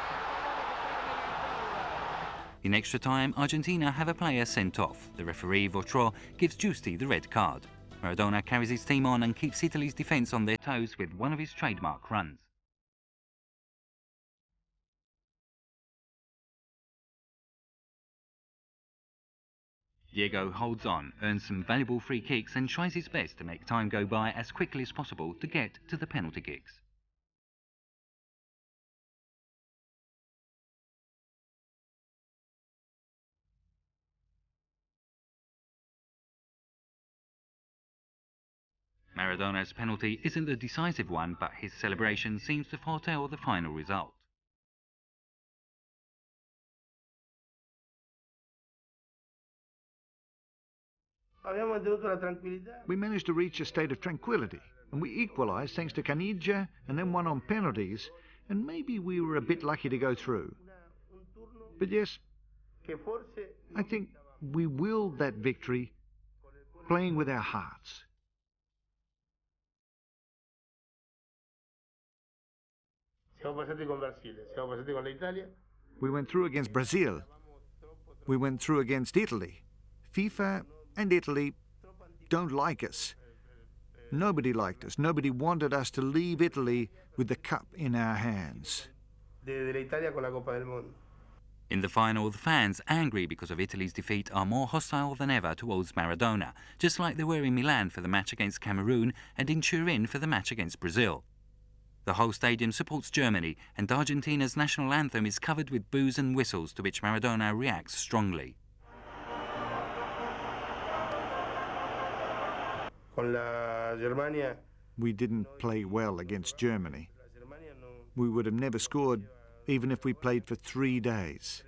In extra time, Argentina have a player sent off. The referee, Votro, gives Giusti the red card. Maradona carries his team on and keeps Italy's defence on their toes with one of his trademark runs. Diego holds on, earns some valuable free kicks and tries his best to make time go by as quickly as possible to get to the penalty kicks. Maradona's penalty isn't the decisive one, but his celebration seems to foretell the final result. Abbiamo tenuto la tranquillità. We managed to reach a state of tranquility, and we equalised thanks to Caniggia and then won on penalties, and maybe we were a bit lucky to go through. But yes, I think we willed that victory, playing with our hearts. Siamo passati con Brasile, siamo passati con l'Italia. We went through against Brazil. We went through against Italy. FIFA and Italy don't like us. Nobody liked us. Nobody wanted us to leave Italy with the cup in our hands. De la Italia con la Copa del Mundo. In the final, the fans, angry because of Italy's defeat, are more hostile than ever towards Maradona, just like they were in Milan for the match against Cameroon and in Turin for the match against Brazil. The whole stadium supports Germany, and Argentina's national anthem is covered with boos and whistles, to which Maradona reacts strongly. Con la Germania. We didn't play well against Germany. We would have never scored even if we played for 3 days.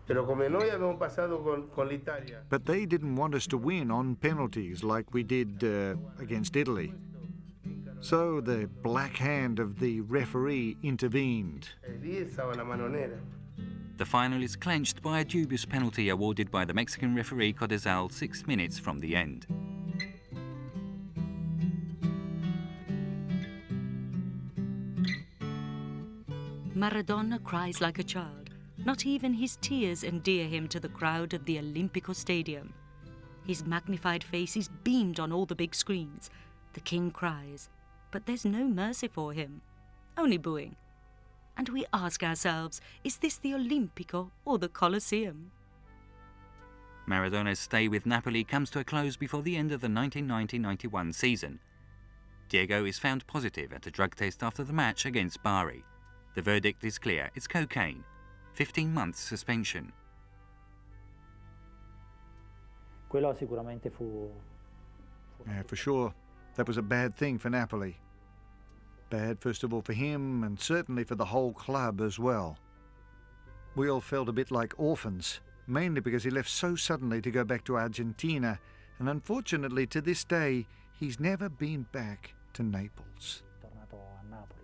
Pero come noi abbiamo passato con l'Italia. But they didn't want us to win on penalties like we did against Italy. So the black hand of the referee intervened. Lì stava la mano nera. The final is clenched by a dubious penalty awarded by the Mexican referee Codesal 6 minutes from the end. Maradona cries like a child. Not even his tears endear him to the crowd of the Olímpico Stadium. His magnified face is beamed on all the big screens. The king cries, but there's no mercy for him, only booing. And we ask ourselves, is this the Olímpico or the Colosseum? Maradona's stay with Napoli comes to a close before the end of the 1990-91 season. Diego is found positive at a drug test after the match against Bari. The verdict is clear, it's cocaine. 15 months suspension. Quello sicuramente fu... Yeah, for sure, that was a bad thing for Napoli. Bad, first of all, for him, and certainly for the whole club as well. We all felt a bit like orphans, mainly because he left so suddenly to go back to Argentina, and unfortunately, to this day, he's never been back to Naples. Tornato a Napoli.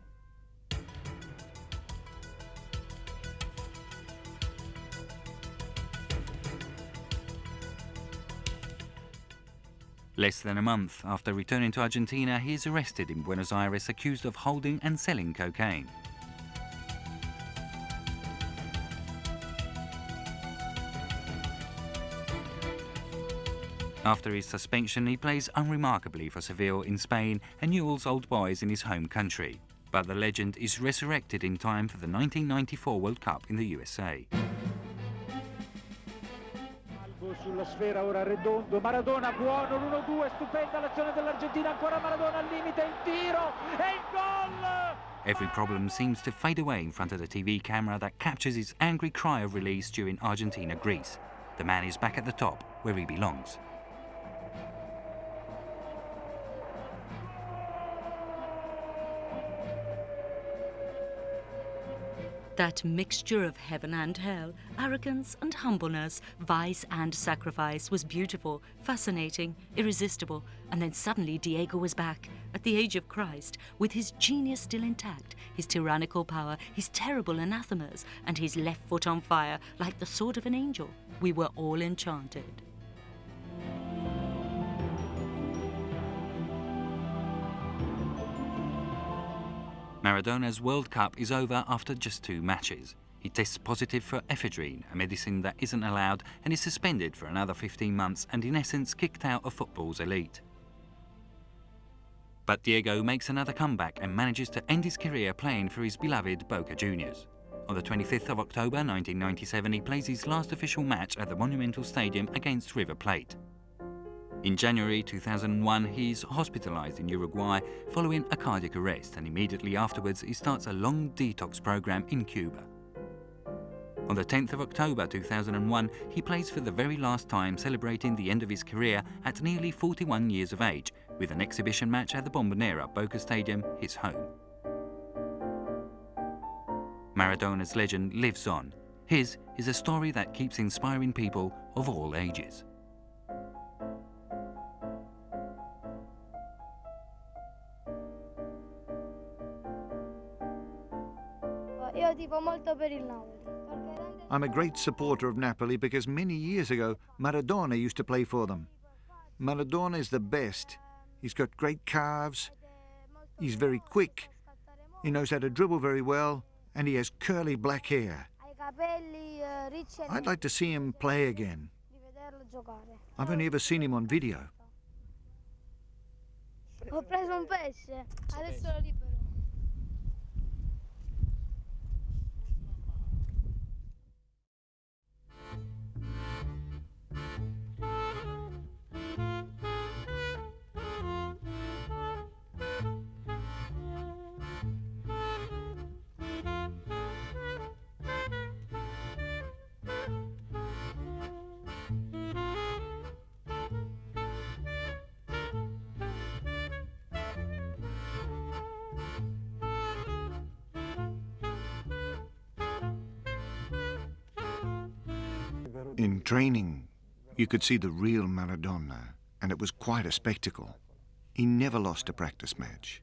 Less than a month after returning to Argentina, he is arrested in Buenos Aires accused of holding and selling cocaine. After his suspension, he plays unremarkably for Seville in Spain and Newell's Old Boys in his home country. But the legend is resurrected in time for the 1994 World Cup in the USA. Sulla sfera ora Redondo, Maradona buono, l'1-2, stupenda l'azione dell'Argentina, ancora Maradona al limite, il tiro e il gol! Every problem seems to fade away in front of the TV camera that captures his angry cry of release during Argentina-Greece. The man is back at the top, where he belongs. That mixture of heaven and hell, arrogance and humbleness, vice and sacrifice was beautiful, fascinating, irresistible. And then suddenly Diego was back, at the age of Christ, with his genius still intact, his tyrannical power, his terrible anathemas, and his left foot on fire, like the sword of an angel. We were all enchanted. Maradona's World Cup is over after just 2 matches. He tests positive for ephedrine, a medicine that isn't allowed, and is suspended for another 15 months and in essence kicked out of football's elite. But Diego makes another comeback and manages to end his career playing for his beloved Boca Juniors. On the 25th of October 1997, he plays his last official match at the Monumental Stadium against River Plate. In January 2001, he is hospitalized in Uruguay following a cardiac arrest, and immediately afterwards he starts a long detox program in Cuba. On the 10th of October 2001, he plays for the very last time, celebrating the end of his career at nearly 41 years of age, with an exhibition match at the Bombonera Boca Stadium, his home. Maradona's legend lives on. His is a story that keeps inspiring people of all ages. I'm a great supporter of Napoli because many years ago Maradona used to play for them. Maradona is the best. He's got great calves, he's very quick, he knows how to dribble very well, and he has curly black hair. I'd like to see him play again. I've only ever seen him on video. Ho preso un pesce, adesso lo libero. In training, you could see the real Maradona, and it was quite a spectacle. He never lost a practice match.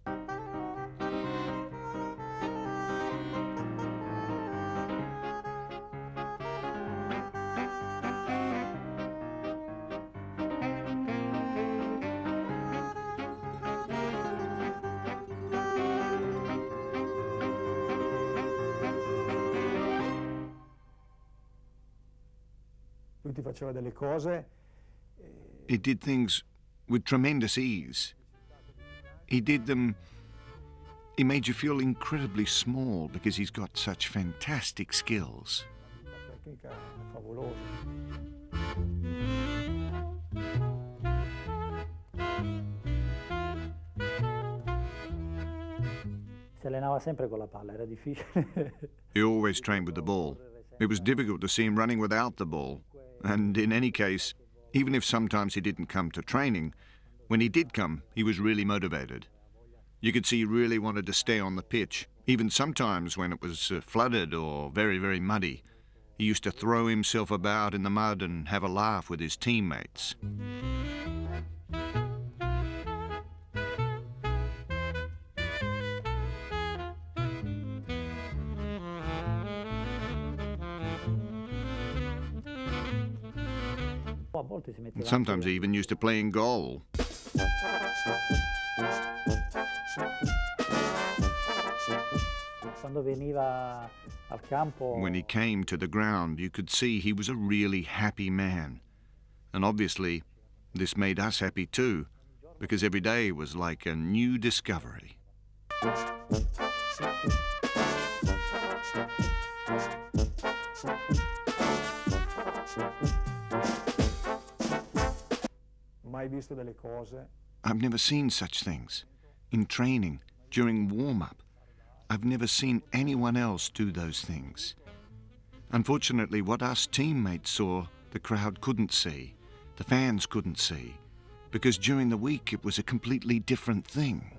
Lui ti faceva delle cose. He did things with tremendous ease. He made you feel incredibly small because he's got such fantastic skills. La tecnica è favolosa. Si allenava sempre con la palla, era difficile. He always trained with the ball. It was difficult to see him running without the ball. And in any case, even if sometimes he didn't come to training, when he did come, he was really motivated. You could see he really wanted to stay on the pitch, even sometimes when it was flooded or very, very muddy. He used to throw himself about in the mud and have a laugh with his teammates. And sometimes he even used to play in goal. When he came to the ground, you could see he was a really happy man. And obviously, this made us happy too, because every day was like a new discovery. I've never seen such things. In training, during warm-up, I've never seen anyone else do those things. Unfortunately, what us teammates saw, the crowd couldn't see, the fans couldn't see, because during the week it was a completely different thing.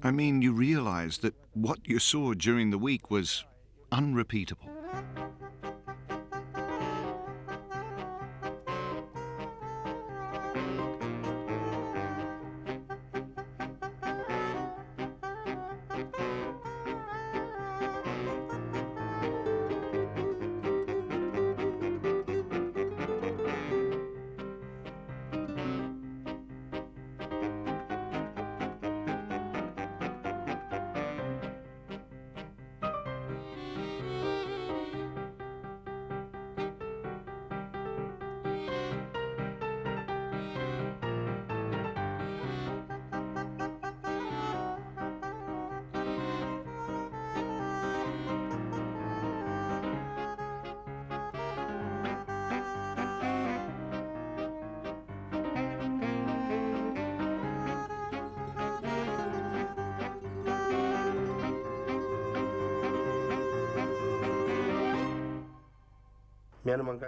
I mean, you realize that what you saw during the week was unrepeatable.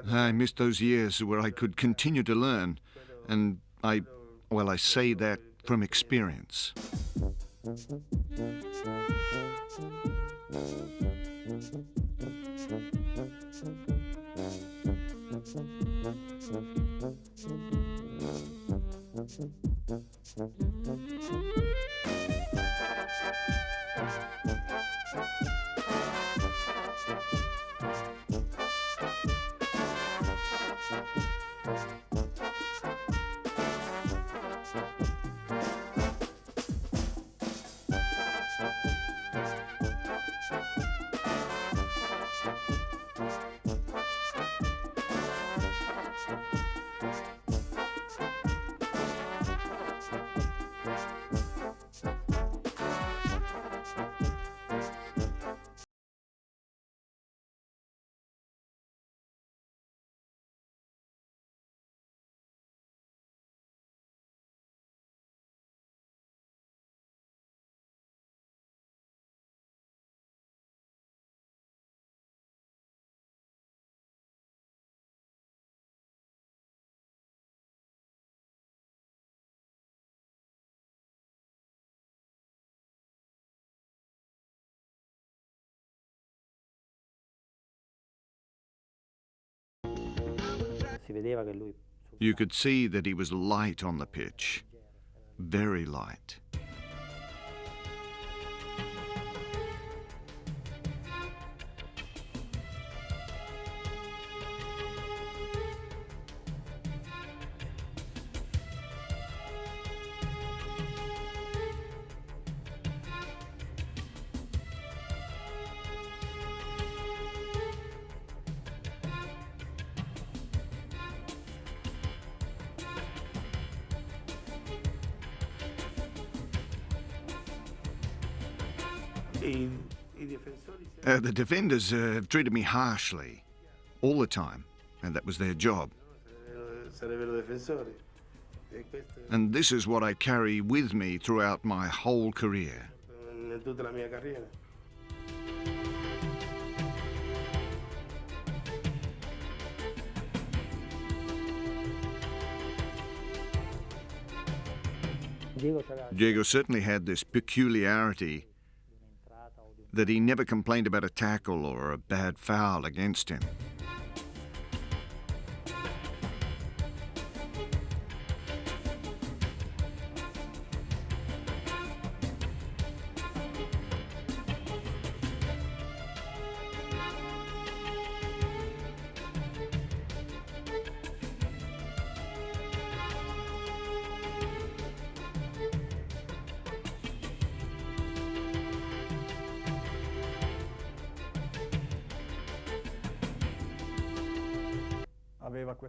I missed those years where I could continue to learn, and I say that from experience. You could see that he was light on the pitch, very light. The defenders have treated me harshly all the time, and that was their job. And this is what I carry with me throughout my whole career. Diego certainly had this peculiarity that he never complained about a tackle or a bad foul against him.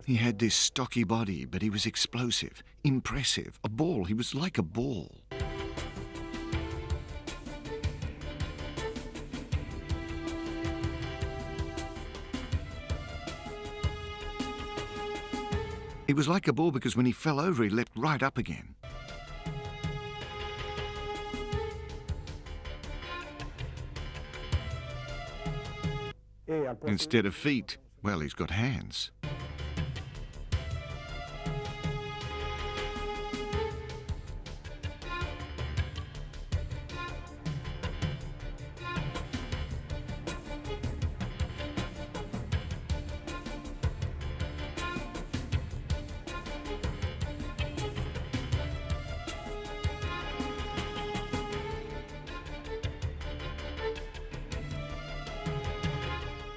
He had this stocky body, but he was explosive, impressive. A ball, he was like a ball. He was like a ball because when he fell over, he leapt right up again. Instead of feet, well, he's got hands.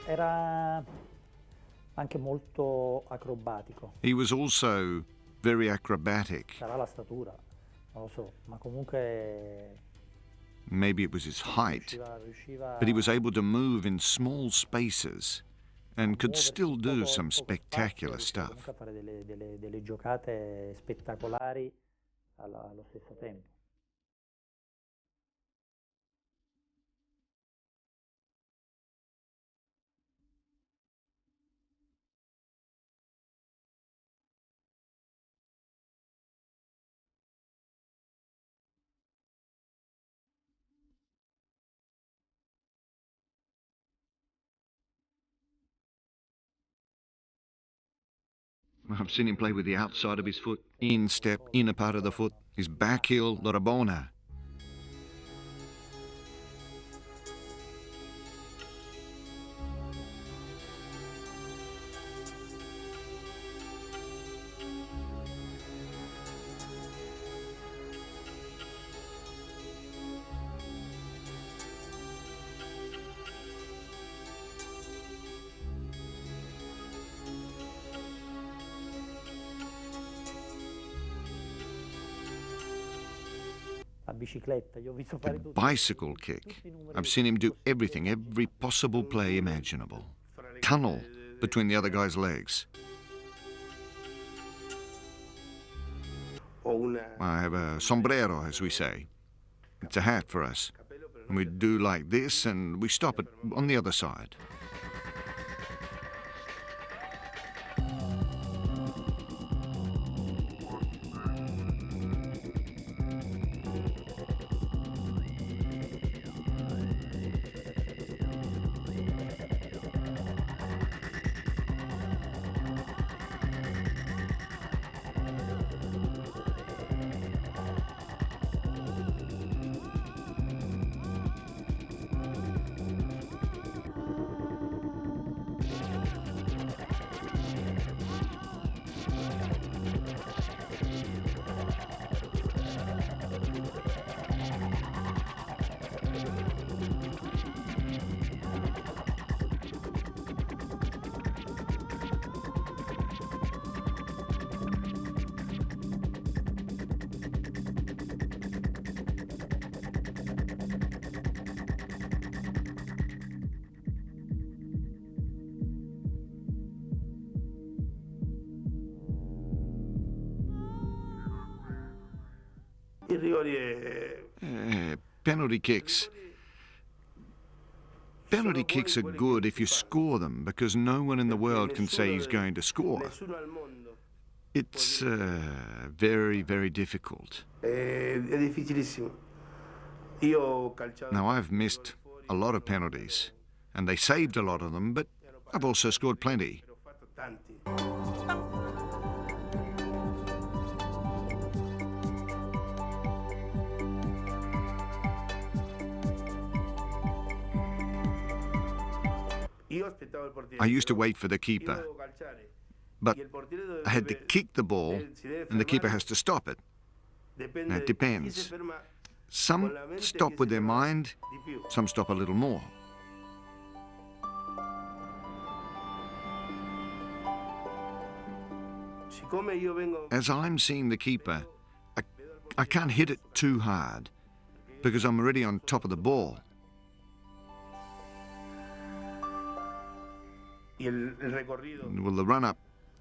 Era anche molto acrobatico. He was also very acrobatic. Sarà la statura, non lo so, ma comunque Maybe it was his height, but he was able to move in small spaces and could still do some spectacular stuff. comunque a fare delle giocate spettacolari allo stesso tempo. I've seen him play with the outside of his foot, instep, inner part of the foot, his back heel, the Rabona. The bicycle kick. I've seen him do everything, every possible play imaginable. Tunnel between the other guy's legs. I have a sombrero, as we say. It's a hat for us. And we do like this, and we stop it on the other side. Penalty kicks. Penalty kicks are good if you score them, because no one in the world can say he's going to score. It's very, very difficult. Now, I've missed a lot of penalties, and they saved a lot of them, but I've also scored plenty. I used to wait for the keeper, but I had to kick the ball and the keeper has to stop it. Now, it depends. Some stop with their mind, some stop a little more. As I'm seeing the keeper, I can't hit it too hard because I'm already on top of the ball. Well, the run-up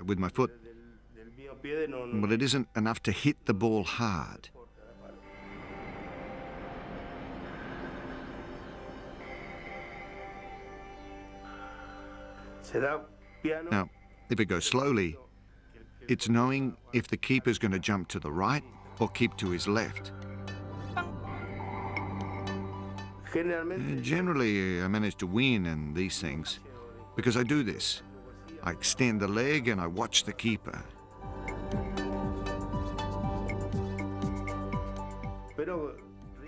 with my foot, well, it isn't enough to hit the ball hard. Now, if it goes slowly, it's knowing if the keeper's going to jump to the right or keep to his left. Generally, I manage to win in these things because I do this. I extend the leg and I watch the keeper.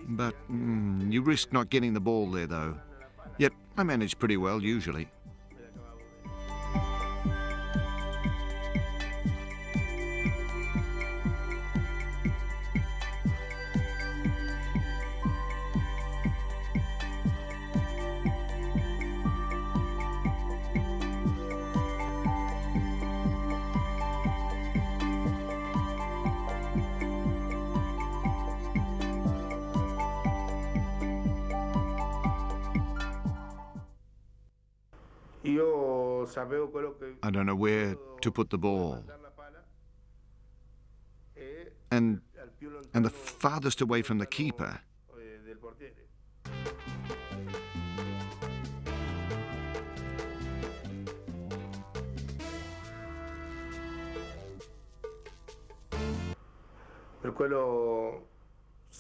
But you risk not getting the ball there, though. Yet I manage pretty well, usually. I don't know where to put the ball. And the farthest away from the keeper.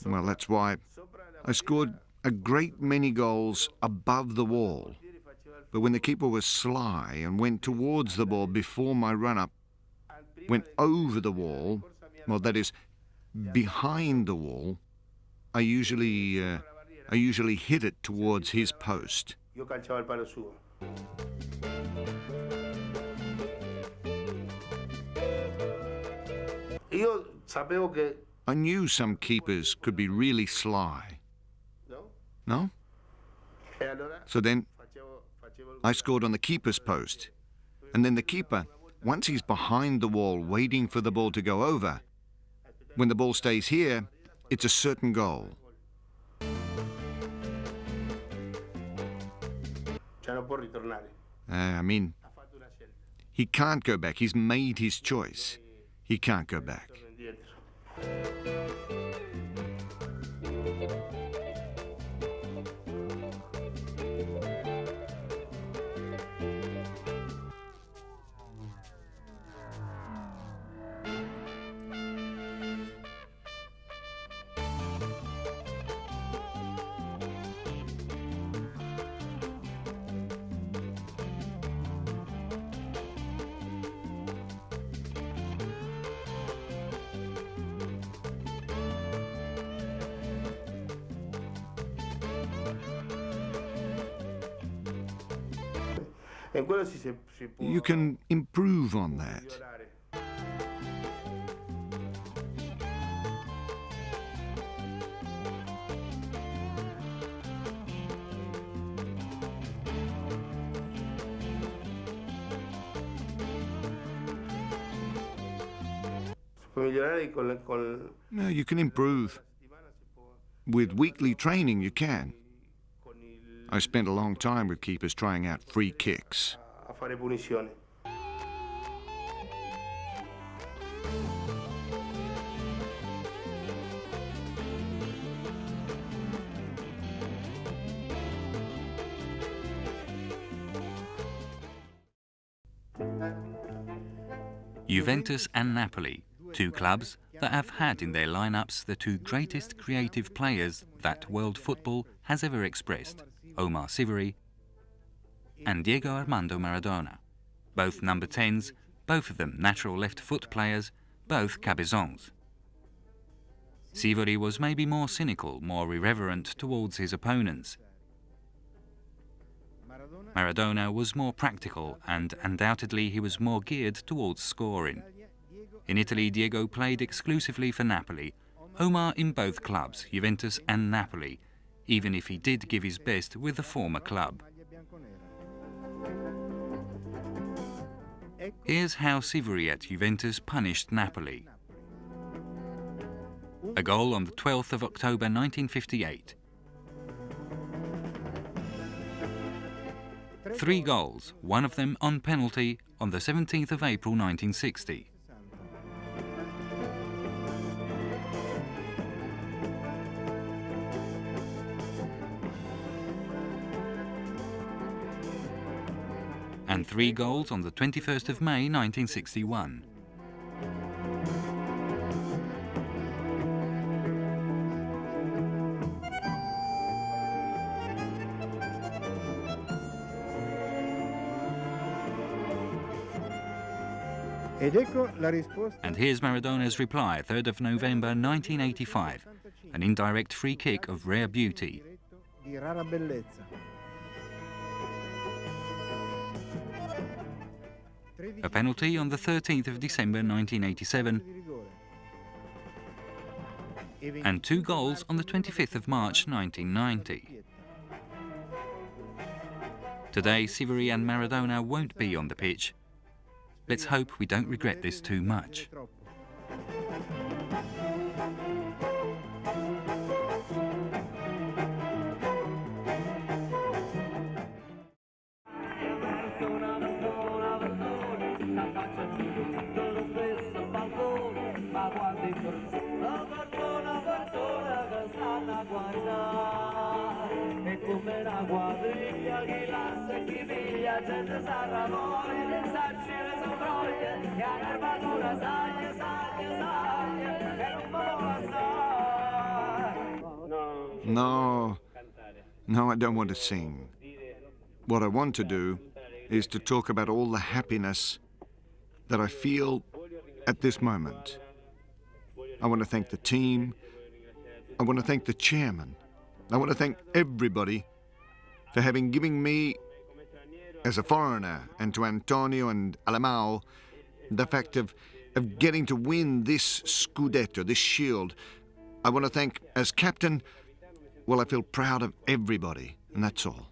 Well, that's why I scored a great many goals above the wall. But when the keeper was sly and went towards the ball before my run-up, went over the wall, well, that is, behind the wall, I usually hit it towards his post. Yo calciavo el palo suo. Io sapevo che I knew some keepers could be really sly. No? So then I scored on the keeper's post. And then the keeper, once he's behind the wall waiting for the ball to go over, when the ball stays here, it's a certain goal. I mean, he can't go back. He's made his choice. He can't go back. You can improve on that. No, you can improve. With weekly training, you can. I spent a long time with keepers trying out free kicks. A fare punizioni. Juventus and Napoli, two clubs that have had in their lineups the two greatest creative players that world football has ever expressed, Omar Sivori and Diego Armando Maradona. Both number 10s, both of them natural left foot players, both cabezons. Sivori was maybe more cynical, more irreverent towards his opponents. Maradona was more practical, and undoubtedly he was more geared towards scoring. In Italy, Diego played exclusively for Napoli, Omar in both clubs, Juventus and Napoli, even if he did give his best with the former club. Here's how Sivori at Juventus punished Napoli. A goal on the 12th of October 1958. 3 goals, one of them on penalty on the 17th of April 1960. And 3 goals on the 21st of May 1961. And here's Maradona's reply, 3rd of November 1985, an indirect free kick of rare beauty. A penalty on the 13th of December 1987, and 2 goals on the 25th of March 1990. Today, Sivori and Maradona won't be on the pitch. Let's hope we don't regret this too much. No, I don't want to sing. What I want to do is to talk about all the happiness that I feel at this moment. I want to thank the team. I want to thank the chairman. I want to thank everybody for having given me, as a foreigner, and to Antonio and Alemão, the fact of getting to win this Scudetto, this shield. I want to thank, as captain, well, I feel proud of everybody, and that's all.